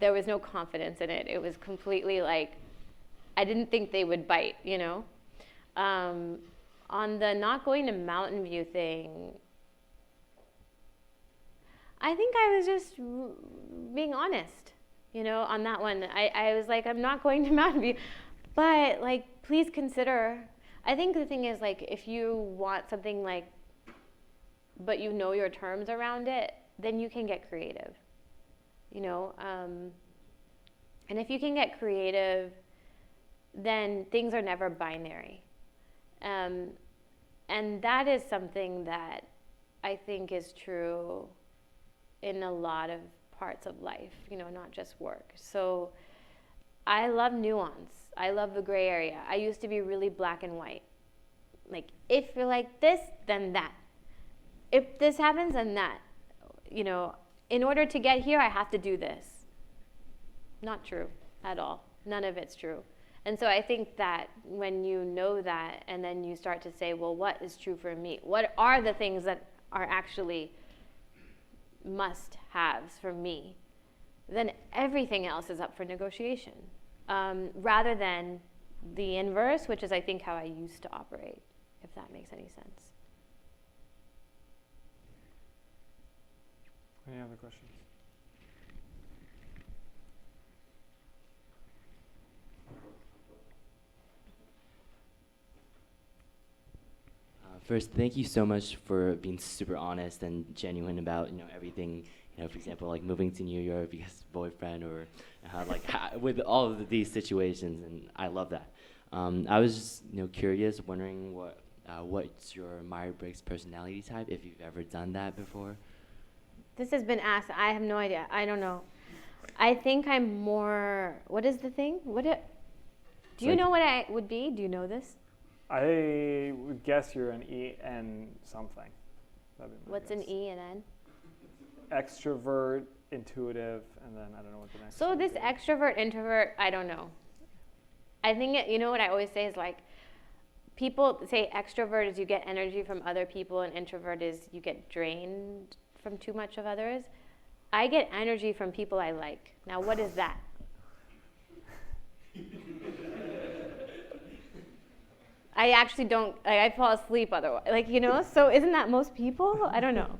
There was no confidence in it. It was completely like, I didn't think they would bite, you know? On the not going to Mountain View thing, I think I was just being honest, you know, on that one. I was like, I'm not going to Mountain View, but like, please consider. I think the thing is, like, if you want something like, but you know your terms around it, then you can get creative, you know. And if you can get creative, then things are never binary. And that is something that I think is true in a lot of parts of life, you know, not just work. So I love nuance. I love the gray area. I used to be really black and white. Like, if you're like this, then that. If this happens, then that. You know, in order to get here, I have to do this. Not true at all. None of it's true. And so I think that when you know that, and then you start to say, well, what is true for me? What are the things that are actually must-haves for me? Then everything else is up for negotiation, rather than the inverse, which is, I think, how I used to operate, if that makes any sense. Any other questions? First, thank you so much for being super honest and genuine about, you know, everything. You know, for example, like moving to New York because of boyfriend, or with all of these situations, and I love that. I was just, you know, curious, wondering what's your Myers-Briggs personality type, if you've ever done that before. This has been asked. I have no idea. I don't know. I think I'm more. What is the thing? Do you know what I would be? Do you know this? I would guess you're an E and something. That'd be my What's guess. an E and N? Extrovert, intuitive, and then I don't know what the next So one this would be. extrovert, introvert, I don't know. I think, you know what I always say is, like, people say extrovert is you get energy from other people, and introvert is you get drained from too much of others. I get energy from people I like. Now, what is that? I actually don't, like, I fall asleep otherwise, like, you know, so isn't that most people? I don't know.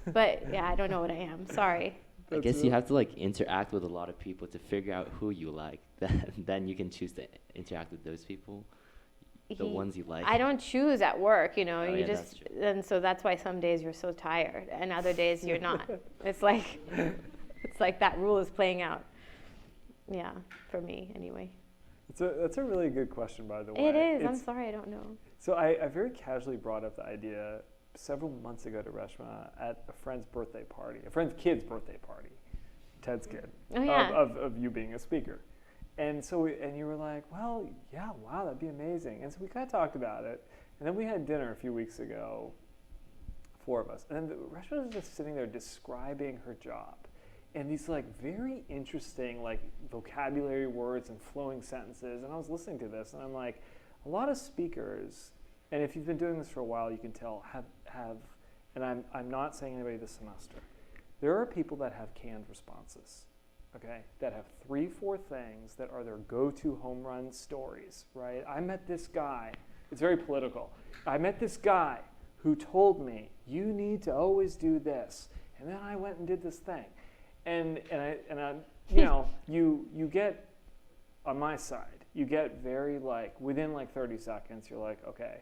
But yeah, I don't know what I am, sorry. I guess you have to like interact with a lot of people to figure out who you like. Then you can choose to interact with those people, the ones you like. I don't choose at work, you know, Oh, you yeah, just, that's true. and so that's why some days you're so tired and other days you're not. It's like that rule is playing out. Yeah, for me anyway. That's a really good question, by the way. It is, I'm sorry, I don't know. So I very casually brought up the idea several months ago to Reshma at a friend's birthday party, a friend's kid's birthday party, Ted's kid, Oh, yeah. of you being a speaker. And so, and you were like, well, yeah, wow, that'd be amazing. And so we kind of talked about it. And then we had dinner a few weeks ago, 4 of us. And then Reshma was just sitting there describing her job. and these like very interesting like vocabulary words and flowing sentences. And I was listening to this, and I'm like, a lot of speakers, and if you've been doing this for a while, you can tell have, and I'm not saying anybody this semester. There are people that have canned responses, okay, that have 3-4 things that are their go-to home run stories, right? I met this guy. It's very political. I met this guy who told me, you need to always do this. And then I went and did this thing. And I you know, you get, on my side, you get very like, within like 30 seconds, you're like, okay,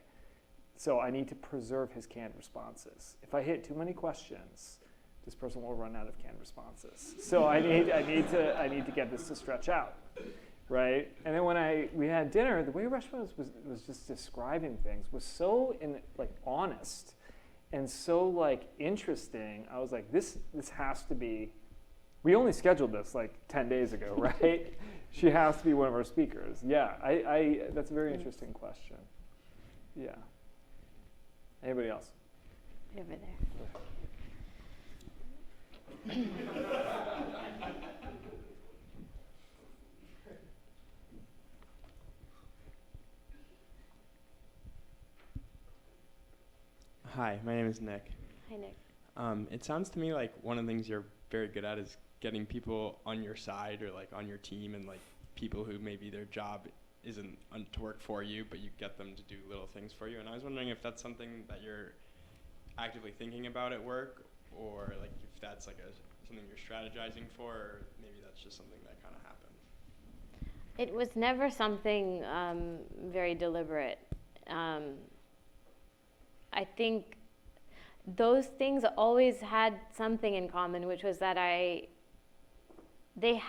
so I need to preserve his canned responses. If I hit too many questions, this person will run out of canned responses. So I need to get this to stretch out. Right, and then when we had dinner, the way Reshma was just describing things was so honest, and so like interesting. I was like, this has to be. We only scheduled this like 10 days ago, right? She has to be one of our speakers. Yeah, that's a very interesting question. Yeah. Anybody else? Over there. Hi, my name is Nick. Hi, Nick. It sounds to me like one of the things you're very good at is getting people on your side or like on your team, and like people who maybe their job isn't to work for you, but you get them to do little things for you. And I was wondering if that's something that you're actively thinking about at work, or like if that's like something you're strategizing for, or maybe that's just something that kind of happened. It was never something very deliberate. I think those things always had something in common, which was that they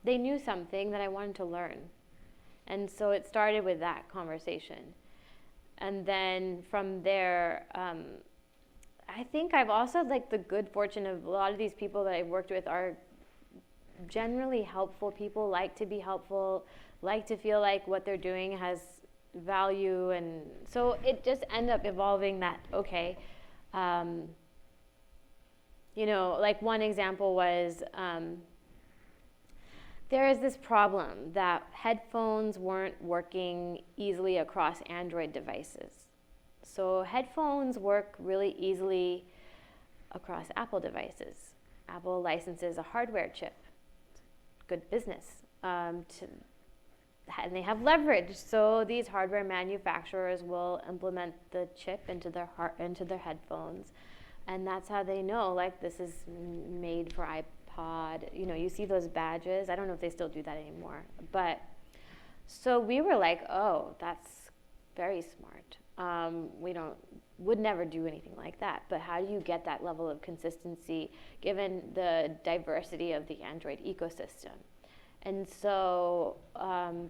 knew something that I wanted to learn. And so it started with that conversation. And then from there, I think I've also like the good fortune of a lot of these people that I've worked with are generally helpful people, like to be helpful, like to feel like what they're doing has value, and so it just ended up evolving that, okay, you know, like one example was there is this problem that headphones weren't working easily across Android devices. So headphones work really easily across Apple devices. Apple licenses a hardware chip. Good business. And they have leverage, so these hardware manufacturers will implement the chip into their headphones, and that's how they know, like, this is made for iPod. You know, you see those badges. I don't know if they still do that anymore, but so we were like, oh, that's very smart. Would never do anything like that, but how do you get that level of consistency given the diversity of the Android ecosystem? And so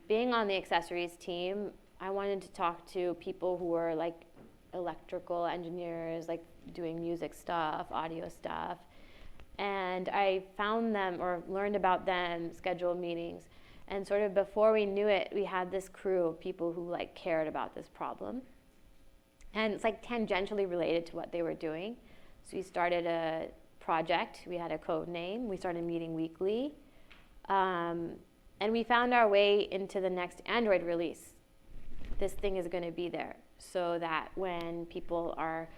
being on the accessories team, I wanted to talk to people who were like electrical engineers, like doing music stuff, audio stuff. And I found them or learned about them, scheduled meetings. And sort of before we knew it, we had this crew of people who like cared about this problem. And it's like tangentially related to what they were doing. So we started a project. We had a code name. We started meeting weekly. And we found our way into the next Android release. This thing is going to be there so that when people are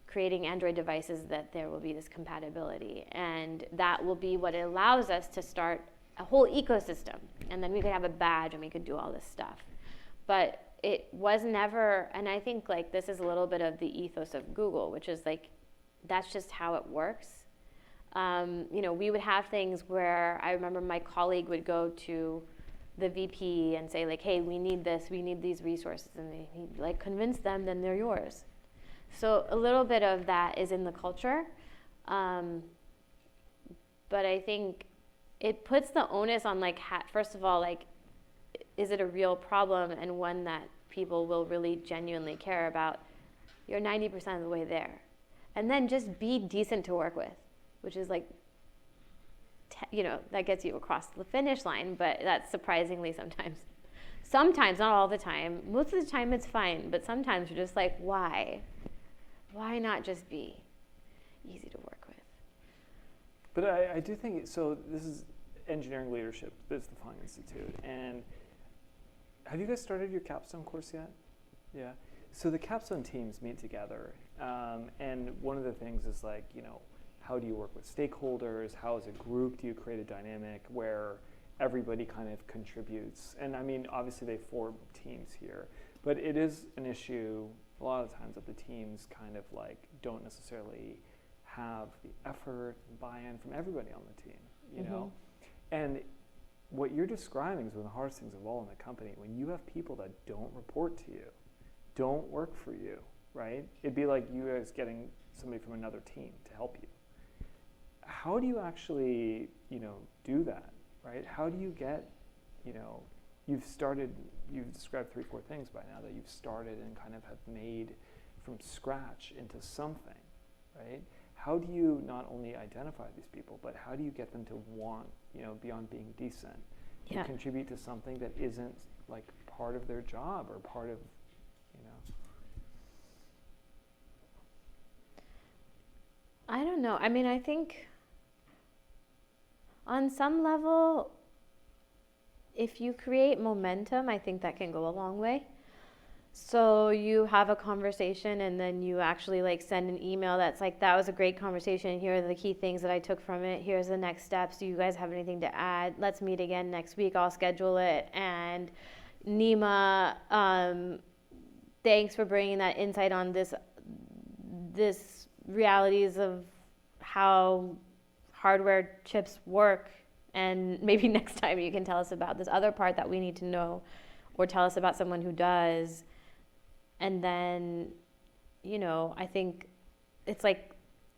creating Android devices, that there will be this compatibility. And that will be what allows us to start a whole ecosystem. And then we could have a badge and we could do all this stuff. But it was never, and I think like this is a little bit of the ethos of Google, which is like, that's just how it works. You know, we would have things where I remember my colleague would go to the VP and say like, hey, we need this, we need these resources, and he'd like convince them, then they're yours. So a little bit of that is in the culture. But I think it puts the onus on like, first of all, like, is it a real problem and one that people will really genuinely care about? You're 90% of the way there. And then just be decent to work with, which is like, you know, that gets you across the finish line, but that's surprisingly sometimes, not all the time. Most of the time it's fine, but sometimes you're just like, why? Why not just be easy to work with? But I do think, so this is engineering leadership, this is the Fung Institute. And have you guys started your capstone course yet? Yeah. So the capstone teams meet together. And one of the things is like, how do you work with stakeholders? How as a group do you create a dynamic where everybody kind of contributes? And I mean, obviously they form teams here, but it is an issue a lot of times that the teams kind of like don't necessarily have the effort and buy-in from everybody on the team, you know? And what you're describing is one of the hardest things of all in the company. When you have people that don't report to you, don't work for you, right? It'd be like you guys getting somebody from another team to help you. How do you actually, do that, right? How do you get, you've described 3-4 things by now that you've started and kind of have made from scratch into something, right? How do you not only identify these people, but how do you get them to want, beyond being decent, to contribute to something that isn't like part of their job or part of, I don't know. I mean, I think on some level, if you create momentum, I think that can go a long way. So you have a conversation and then you actually like send an email that's like, that was a great conversation. Here are the key things that I took from it. Here's the next steps. Do you guys have anything to add? Let's meet again next week. I'll schedule it. And Nima, thanks for bringing that insight on this realities of how hardware chips work. And maybe next time you can tell us about this other part that we need to know, or tell us about someone who does. And then, I think it's like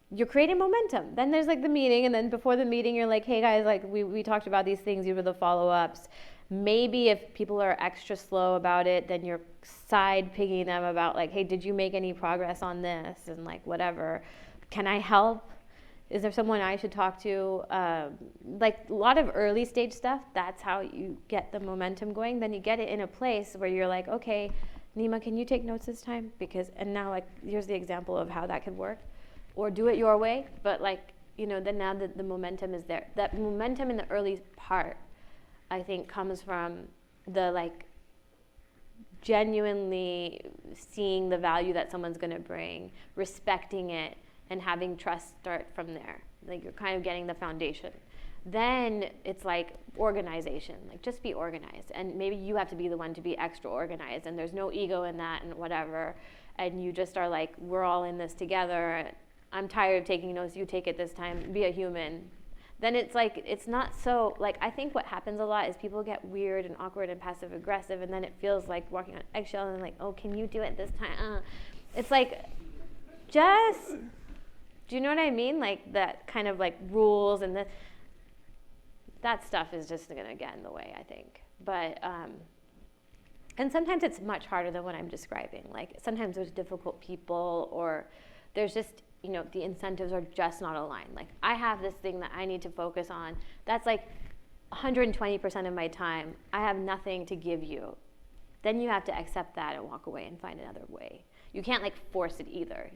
you're creating momentum. Then there's like the meeting, and then before the meeting, you're like, hey guys, like we talked about these things, these were the follow-ups. Maybe if people are extra slow about it, then you're side picking them about like, hey, did you make any progress on this? And like, whatever. Can I help? Is there someone I should talk to? Like a lot of early stage stuff, that's how you get the momentum going. Then you get it in a place where you're like, okay, Nima, can you take notes this time? And now like, here's the example of how that could work. Or do it your way, but like, then now that the momentum is there. That momentum in the early part, I think comes from the like, genuinely seeing the value that someone's gonna bring, respecting it, and having trust start from there. Like you're kind of getting the foundation. Then it's like organization, like just be organized. And maybe you have to be the one to be extra organized, and there's no ego in that and whatever. And you just are like, we're all in this together. I'm tired of taking notes, you take it this time, be a human. Then it's like, it's not so, like I think what happens a lot is people get weird and awkward and passive aggressive, and then it feels like walking on eggshell and like, oh, can you do it this time? It's like, just, do you know what I mean? Like that kind of like rules and that stuff is just gonna get in the way, I think. But, and sometimes it's much harder than what I'm describing. Like sometimes there's difficult people, or there's just, the incentives are just not aligned. Like I have this thing that I need to focus on. That's like 120% of my time. I have nothing to give you. Then you have to accept that and walk away and find another way. You can't like force it either,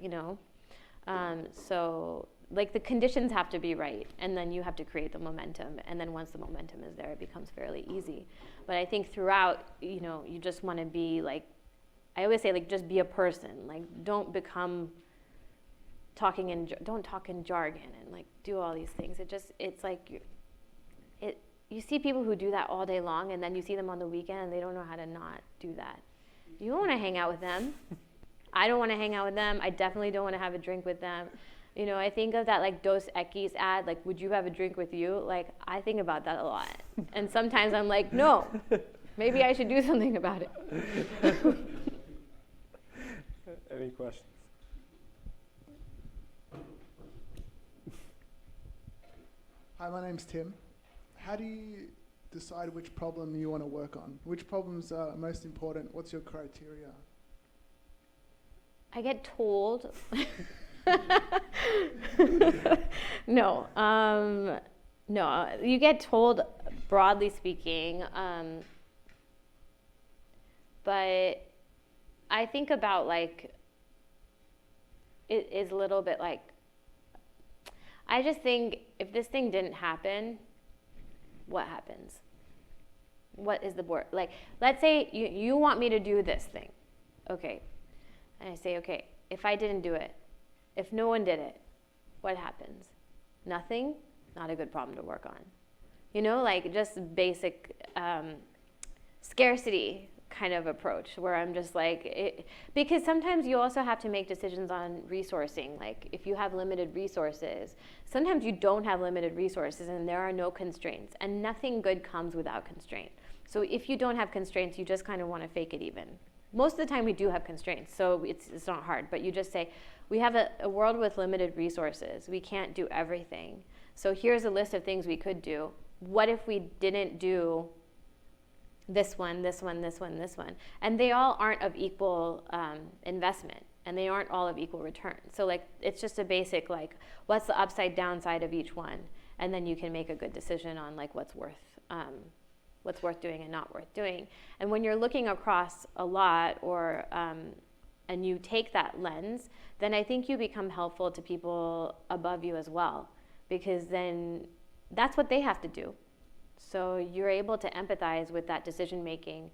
So like the conditions have to be right, and then you have to create the momentum. And then once the momentum is there, it becomes fairly easy. But I think throughout, you just want to be like, I always say like, just be a person. Like don't become don't talk in jargon and like do all these things. It's like, you see people who do that all day long, and then you see them on the weekend and they don't know how to not do that. You don't want to hang out with them. I don't want to hang out with them. I definitely don't want to have a drink with them. I think of that like Dos Equis ad, like, would you have a drink with you? Like, I think about that a lot. And sometimes I'm like, no, maybe I should do something about it. Any questions? Hi, my name's Tim. How do you decide which problem you want to work on? Which problems are most important? What's your criteria? I get told. No, you get told, broadly speaking, but I think about like, it is a little bit like, I just think if this thing didn't happen, what happens? What is the board? Like, let's say you want me to do this thing. Okay. And I say, okay, if I didn't do it, if no one did it, what happens? Nothing? Not a good problem to work on. You know, like just basic scarcity kind of approach where I'm just like, because sometimes you also have to make decisions on resourcing. Like if you have limited resources, sometimes you don't have limited resources and there are no constraints, and nothing good comes without constraint. So if you don't have constraints, you just kind of want to fake it even. Most of the time we do have constraints, so it's not hard, but you just say, we have a world with limited resources. We can't do everything. So here's a list of things we could do. What if we didn't do this one, this one, this one, this one? And they all aren't of equal investment, and they aren't all of equal return. So like, it's just a basic, like, what's the upside downside of each one? And then you can make a good decision on like what's worth doing and not worth doing. And when you're looking across a lot, or and you take that lens, then I think you become helpful to people above you as well, because then that's what they have to do. So you're able to empathize with that decision making,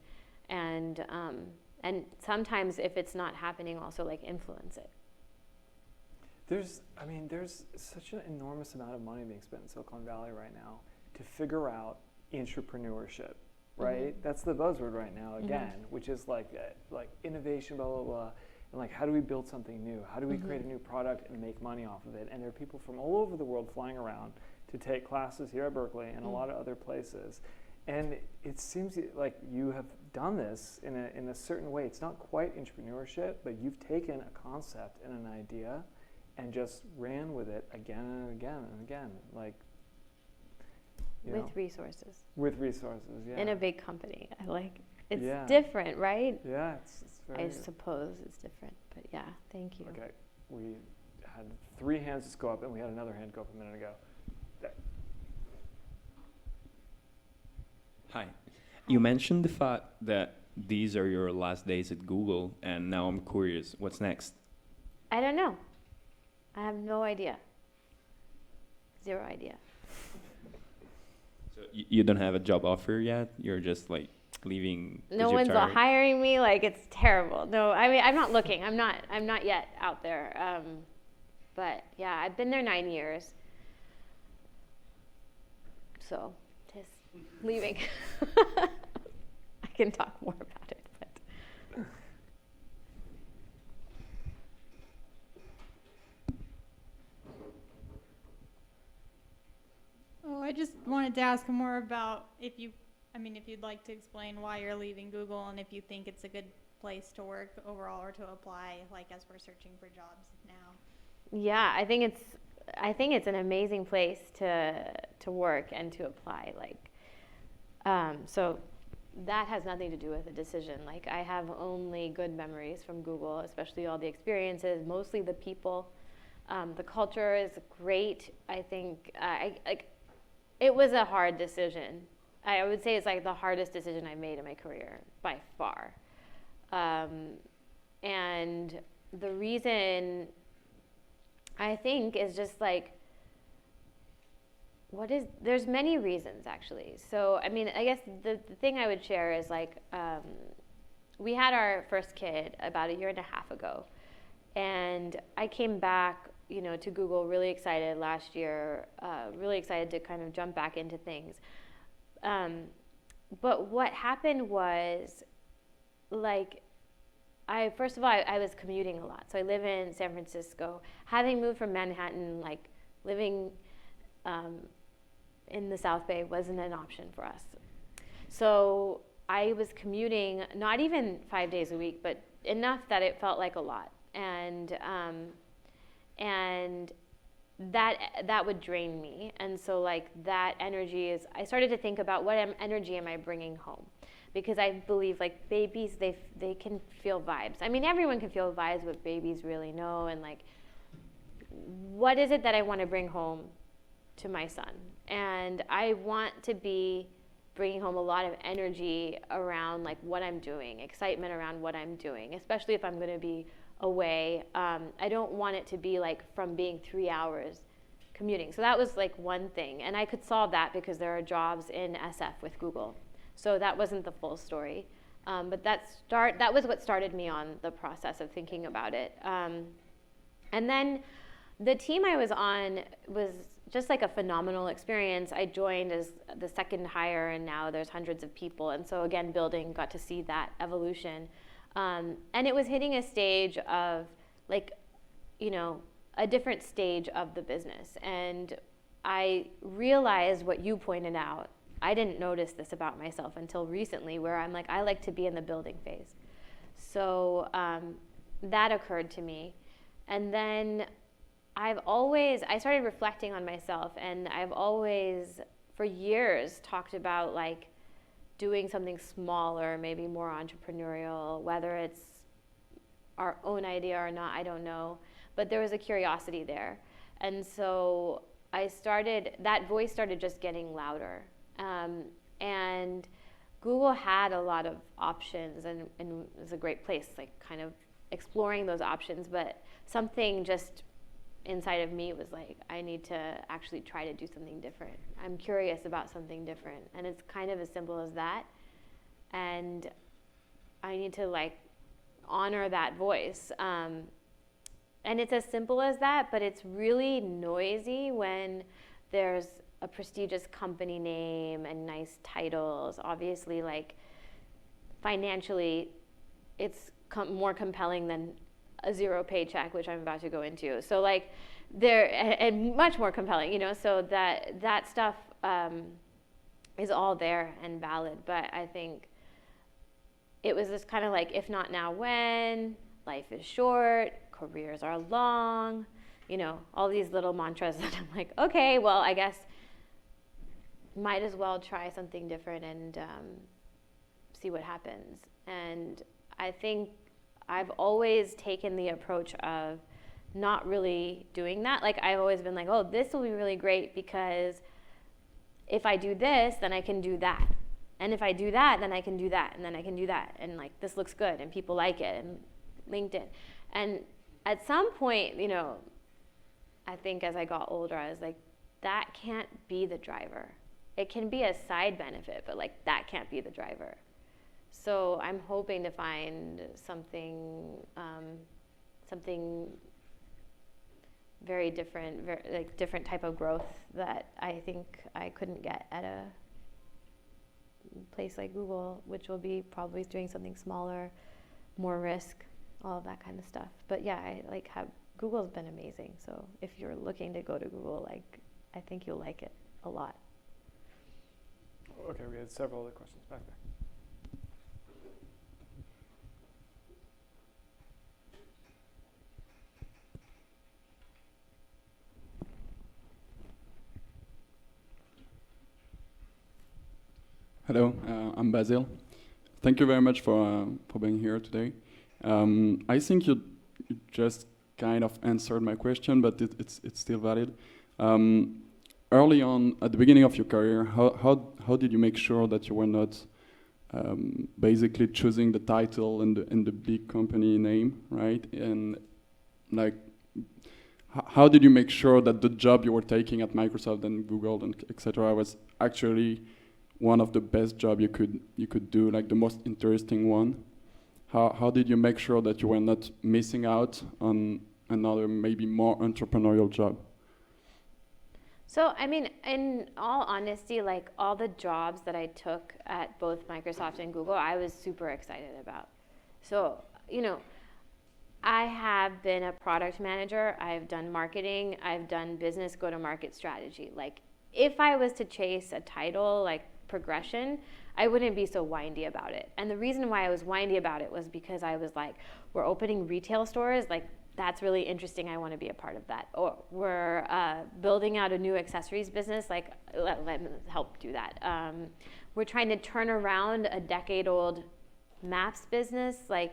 and sometimes if it's not happening, also like influence it. There's such an enormous amount of money being spent in Silicon Valley right now to figure out entrepreneurship, right? Mm-hmm. That's the buzzword right now again, which is like innovation, blah, blah, blah. And like, how do we build something new? How do we create a new product and make money off of it? And there are people from all over the world flying around to take classes here at Berkeley and a lot of other places. And it seems like you have done this in a certain way. It's not quite entrepreneurship, but you've taken a concept and an idea and just ran with it again and again and again. Like, with resources. With resources, yeah. In a big company. It's different, right? Yeah, it's very... I suppose it's different, but yeah, thank you. Okay, we had 3 hands just go up, and we had another hand go up a minute ago. There. Hi. You mentioned the fact that these are your last days at Google, and now I'm curious, what's next? I don't know. I have no idea. 0 idea. So you don't have a job offer yet? You're just like leaving? No one's hiring me. Like, it's terrible. No, I mean, I'm not looking. I'm not yet out there. But yeah, I've been there 9 years. So just leaving. I can talk more about it, but. Oh, I just wanted to ask more about if you'd like to explain why you're leaving Google, and if you think it's a good place to work overall or to apply, like as we're searching for jobs now. Yeah, I think it's an amazing place to work and to apply. Like, so that has nothing to do with the decision. Like, I have only good memories from Google, especially all the experiences, mostly the people. The culture is great. I think it was a hard decision. I would say it's like the hardest decision I made in my career by far. And the reason I think is just like, there's many reasons actually. So, I mean, I guess the thing I would share is like, we had our first kid about 1.5 years ago. And I came back, to Google really excited last year, really excited to kind of jump back into things. But what happened was, like, first of all, I was commuting a lot. So I live in San Francisco. Having moved from Manhattan, like living in the South Bay wasn't an option for us. So I was commuting, not even 5 days a week, but enough that it felt like a lot. And that would drain me. And so like that energy I started to think about what energy am I bringing home? Because I believe like babies, they can feel vibes. I mean, everyone can feel vibes, but babies really know. And like, what is it that I want to bring home to my son? And I want to be bringing home a lot of energy around like what I'm doing, excitement around what I'm doing, especially if I'm going to be away. I don't want it to be like from being 3 hours commuting. So that was like one thing. And I could solve that because there are jobs in SF with Google. So that wasn't the full story. But that was what started me on the process of thinking about it. And then the team I was on was just like a phenomenal experience. I joined as the second hire, and now there's hundreds of people. And so again, got to see that evolution. And it was hitting a stage of like, a different stage of the business. And I realized what you pointed out. I didn't notice this about myself until recently, where I'm like, I like to be in the building phase. So that occurred to me. And then I started reflecting on myself, and I've always, for years, talked about like doing something smaller, maybe more entrepreneurial, whether it's our own idea or not, I don't know. But there was a curiosity there. And so that voice started just getting louder. And Google had a lot of options, and it was a great place, like kind of exploring those options. But something just inside of me was like, I need to actually try to do something different. I'm curious about something different. And it's kind of as simple as that. And I need to like honor that voice. And it's as simple as that, but it's really noisy when there's a prestigious company name and nice titles. Obviously, like financially, it's more compelling than a zero paycheck, which I'm about to go into. So like and much more compelling, so that stuff is all there and valid. But I think it was this kind of like, if not now, when? Life is short, careers are long, all these little mantras that I'm like, okay, well, I guess might as well try something different and see what happens. And I think I've always taken the approach of not really doing that. Like I've always been like, oh, this will be really great because if I do this, then I can do that. And if I do that, then I can do that, and then I can do that. And like, this looks good, and people like it, and LinkedIn. And at some point, I think as I got older, I was like, that can't be the driver. It can be a side benefit, but like, that can't be the driver. So I'm hoping to find something very different, different type of growth that I think I couldn't get at a place like Google, which will be probably doing something smaller, more risk, all of that kind of stuff. But yeah, Google's been amazing. So if you're looking to go to Google, I think you'll like it a lot. Okay, we had several other questions back there. Hello, I'm Basil. Thank you very much for being here today. I think you just kind of answered my question, but it's still valid. Early on, at the beginning of your career, how did you make sure that you were not basically choosing the title and the big company name, right? And like, how did you make sure that the job you were taking at Microsoft and Google and etc. was actually one of the best job you could do, like the most interesting one? How did you make sure that you were not missing out on another maybe more entrepreneurial job? So, I mean, in all honesty, like all the jobs that I took at both Microsoft and Google, I was super excited about. So, I have been a product manager, I've done marketing, I've done business go-to-market strategy. Like, if I was to chase a title like progression, I wouldn't be so windy about it. And the reason why I was windy about it was because I was like, we're opening retail stores, like that's really interesting, I want to be a part of that. Or we're building out a new accessories business, like let me help do that. We're trying to turn around a decade-old maps business, I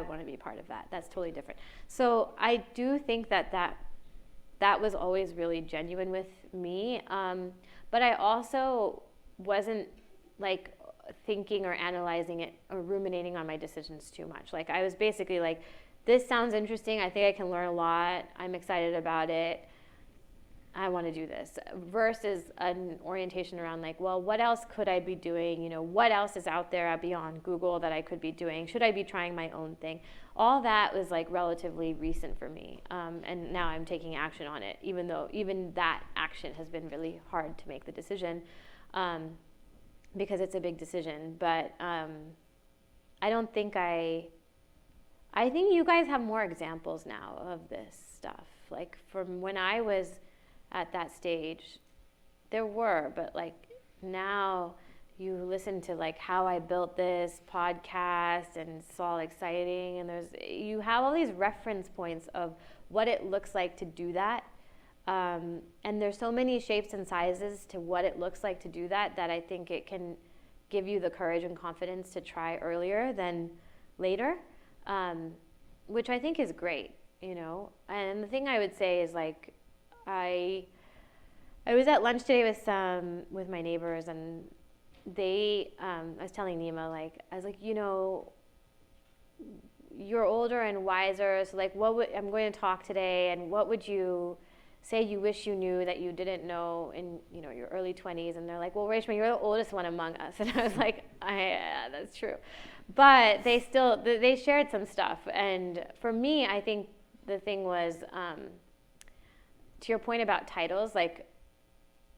want to be a part of that. That's totally different. So I do think that was always really genuine with me. But I also wasn't like thinking or analyzing it or ruminating on my decisions too much. Like I was basically like, this sounds interesting. I think I can learn a lot. I'm excited about it. I want to do this, versus an orientation around like, well, what else could I be doing? You know, what else is out there beyond Google that I could be doing? Should I be trying my own thing? All that was like relatively recent for me. And now I'm taking action on it, even though even that action has been really hard to make the decision, because it's a big decision. But I don't think I think you guys have more examples now of this stuff. Like from when I was at that stage, there were, but like now you listen to like how I built this podcast and it's all exciting, and you have all these reference points of what it looks like to do that. And there's so many shapes and sizes to what it looks like to do that I think it can give you the courage and confidence to try earlier than later, which I think is great, you know. And the thing I would say is like, I was at lunch today with my neighbors, and I was telling Nima, like, I was like, you know, you're older and wiser, so like, I'm going to talk today, and what would you say you wish you knew that you didn't know in, you know, your early 20s? And they're like, well, Reshma, you're the oldest one among us. And I was like, yeah, that's true. But they shared some stuff. And for me, I think the thing was, to your point about titles, like,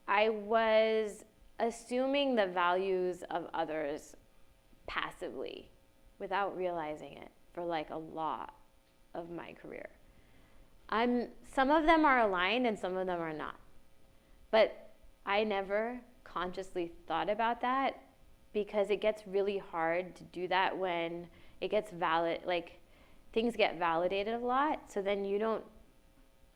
I was assuming the values of others passively without realizing it for like a lot of my career. Some of them are aligned and some of them are not. But I never consciously thought about that, because it gets really hard to do that when it gets things get validated a lot. So then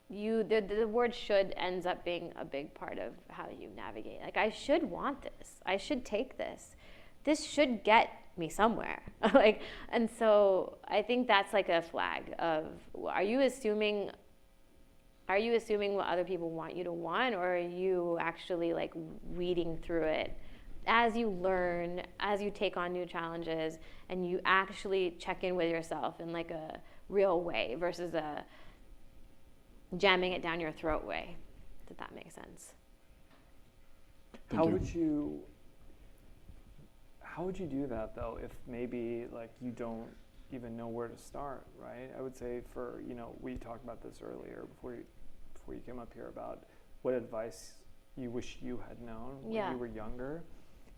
the word should ends up being a big part of how you navigate. Like, I should want this. I should take this. This should get me somewhere. And so I think that's like a flag of, are you assuming what other people want you to want, or are you actually like weeding through it as you learn, as you take on new challenges, and you actually check in with yourself in like a real way versus a jamming it down your throat way? Did that make sense? How would you do that though, if maybe like you don't even know where to start, right? I would say we talked about this earlier before you came up here about what advice you wish you had known when you were younger.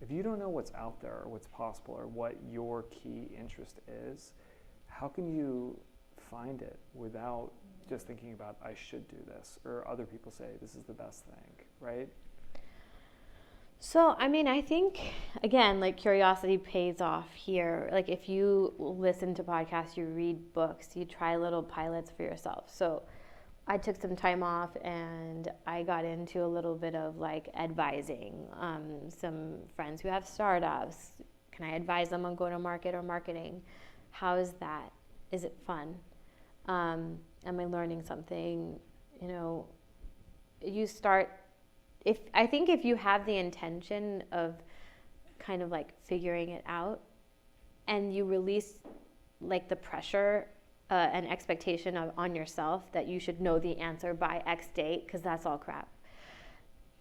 If you don't know what's out there or what's possible or what your key interest is, how can you find it without just thinking about, I should do this, or other people say this is the best thing, right? So, I mean, I think, again, like, curiosity pays off here. Like, if you listen to podcasts, you read books, you try little pilots for yourself. So I took some time off and I got into a little bit of like advising some friends who have startups. Can I advise them on go-to-market or marketing? How is that? Is it fun? Am I learning something? You know, I think if you have the intention of kind of like figuring it out, and you release like the pressure and expectation on yourself that you should know the answer by X date, because that's all crap,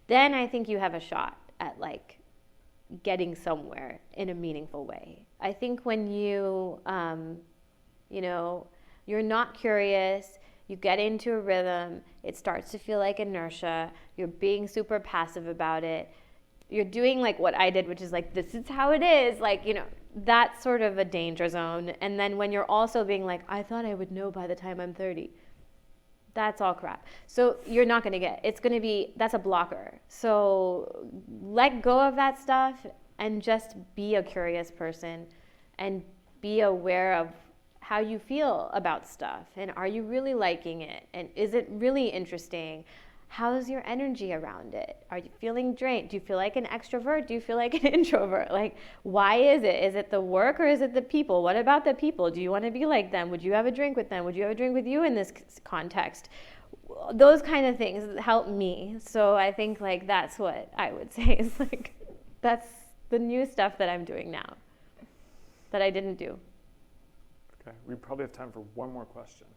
then I think you have a shot at like getting somewhere in a meaningful way. I think when you're not curious, you get into a rhythm, it starts to feel like inertia, you're being super passive about it, you're doing like what I did, which is like, this is how it is, like, you know, that's sort of a danger zone. And then when you're also being like, I thought I would know by the time I'm 30, that's all crap. So you're not going to that's a blocker. So let go of that stuff and just be a curious person and be aware of how you feel about stuff, and are you really liking it, and is it really interesting? How's your energy around it? Are you feeling drained? Do you feel like an extrovert? Do you feel like an introvert? Like, why is it? Is it the work or is it the people? What about the people? Do you want to be like them? Would you have a drink with them? Would you have a drink with you in this context? Those kind of things help me. So I think like that's what I would say is like, that's the new stuff that I'm doing now that I didn't do. Okay, we probably have time for one more question.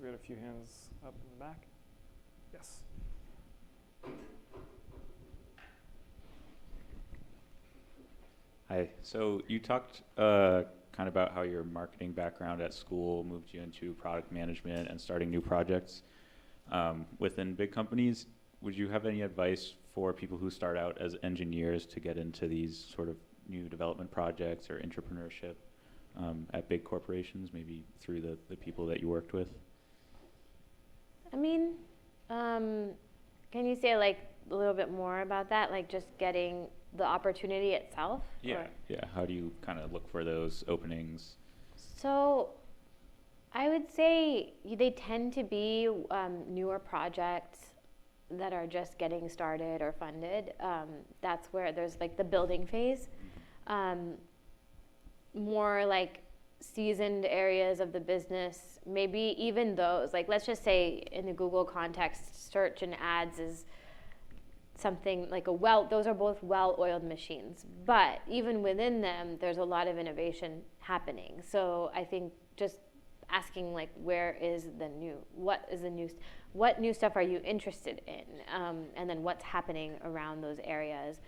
We had a few hands up in the back. Yes. Hi. So you talked kind of about how your marketing background at school moved you into product management and starting new projects within big companies. Would you have any advice for people who start out as engineers to get into these sort of new development projects or entrepreneurship at big corporations, maybe through the people that you worked with? I mean, can you say like a little bit more about that? Like just getting the opportunity itself? Yeah. Or? Yeah. How do you kind of look for those openings? So I would say they tend to be newer projects that are just getting started or funded. That's where there's like the building phase. More like seasoned areas of the business, maybe even those, like let's just say in the Google context, search and ads is something like those are both well-oiled machines, but even within them, there's a lot of innovation happening. So I think just asking like, what new stuff are you interested in? And then what's happening around those areas,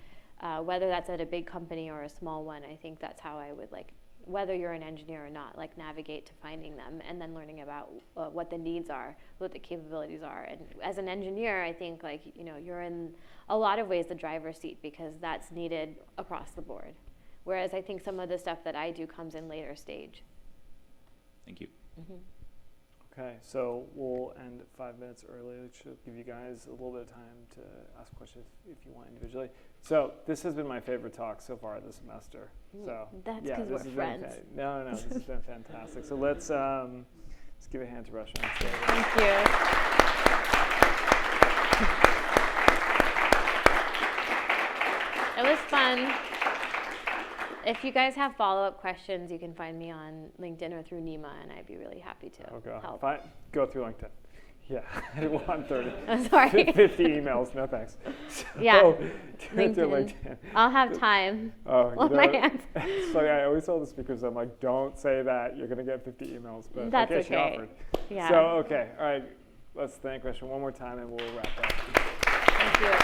whether that's at a big company or a small one. I think that's how I would like, whether you're an engineer or not, like navigate to finding them and then learning about what the needs are, what the capabilities are. And as an engineer, I think like, you're in a lot of ways the driver's seat because that's needed across the board. Whereas I think some of the stuff that I do comes in later stage. Thank you. Mm-hmm. Okay, so we'll end 5 minutes early, which will give you guys a little bit of time to ask questions if you want individually. So this has been my favorite talk so far this semester. So that's yeah, because we're friends. No, this has been fantastic. So let's give a hand to Reshma. Thank you. It was fun. If you guys have follow-up questions, you can find me on LinkedIn or through Nima, and I'd be really happy to help. Go through LinkedIn. Yeah, I want 30. I'm sorry. 50 emails, no thanks. So, yeah, LinkedIn. I'll have time. Oh, my hands. It's funny, I always tell the speakers, I'm like, don't say that, you're going to get 50 emails. But that's okay. She offered. Yeah. So, okay, all right, let's thank Reshma one more time and we'll wrap up. Thank you.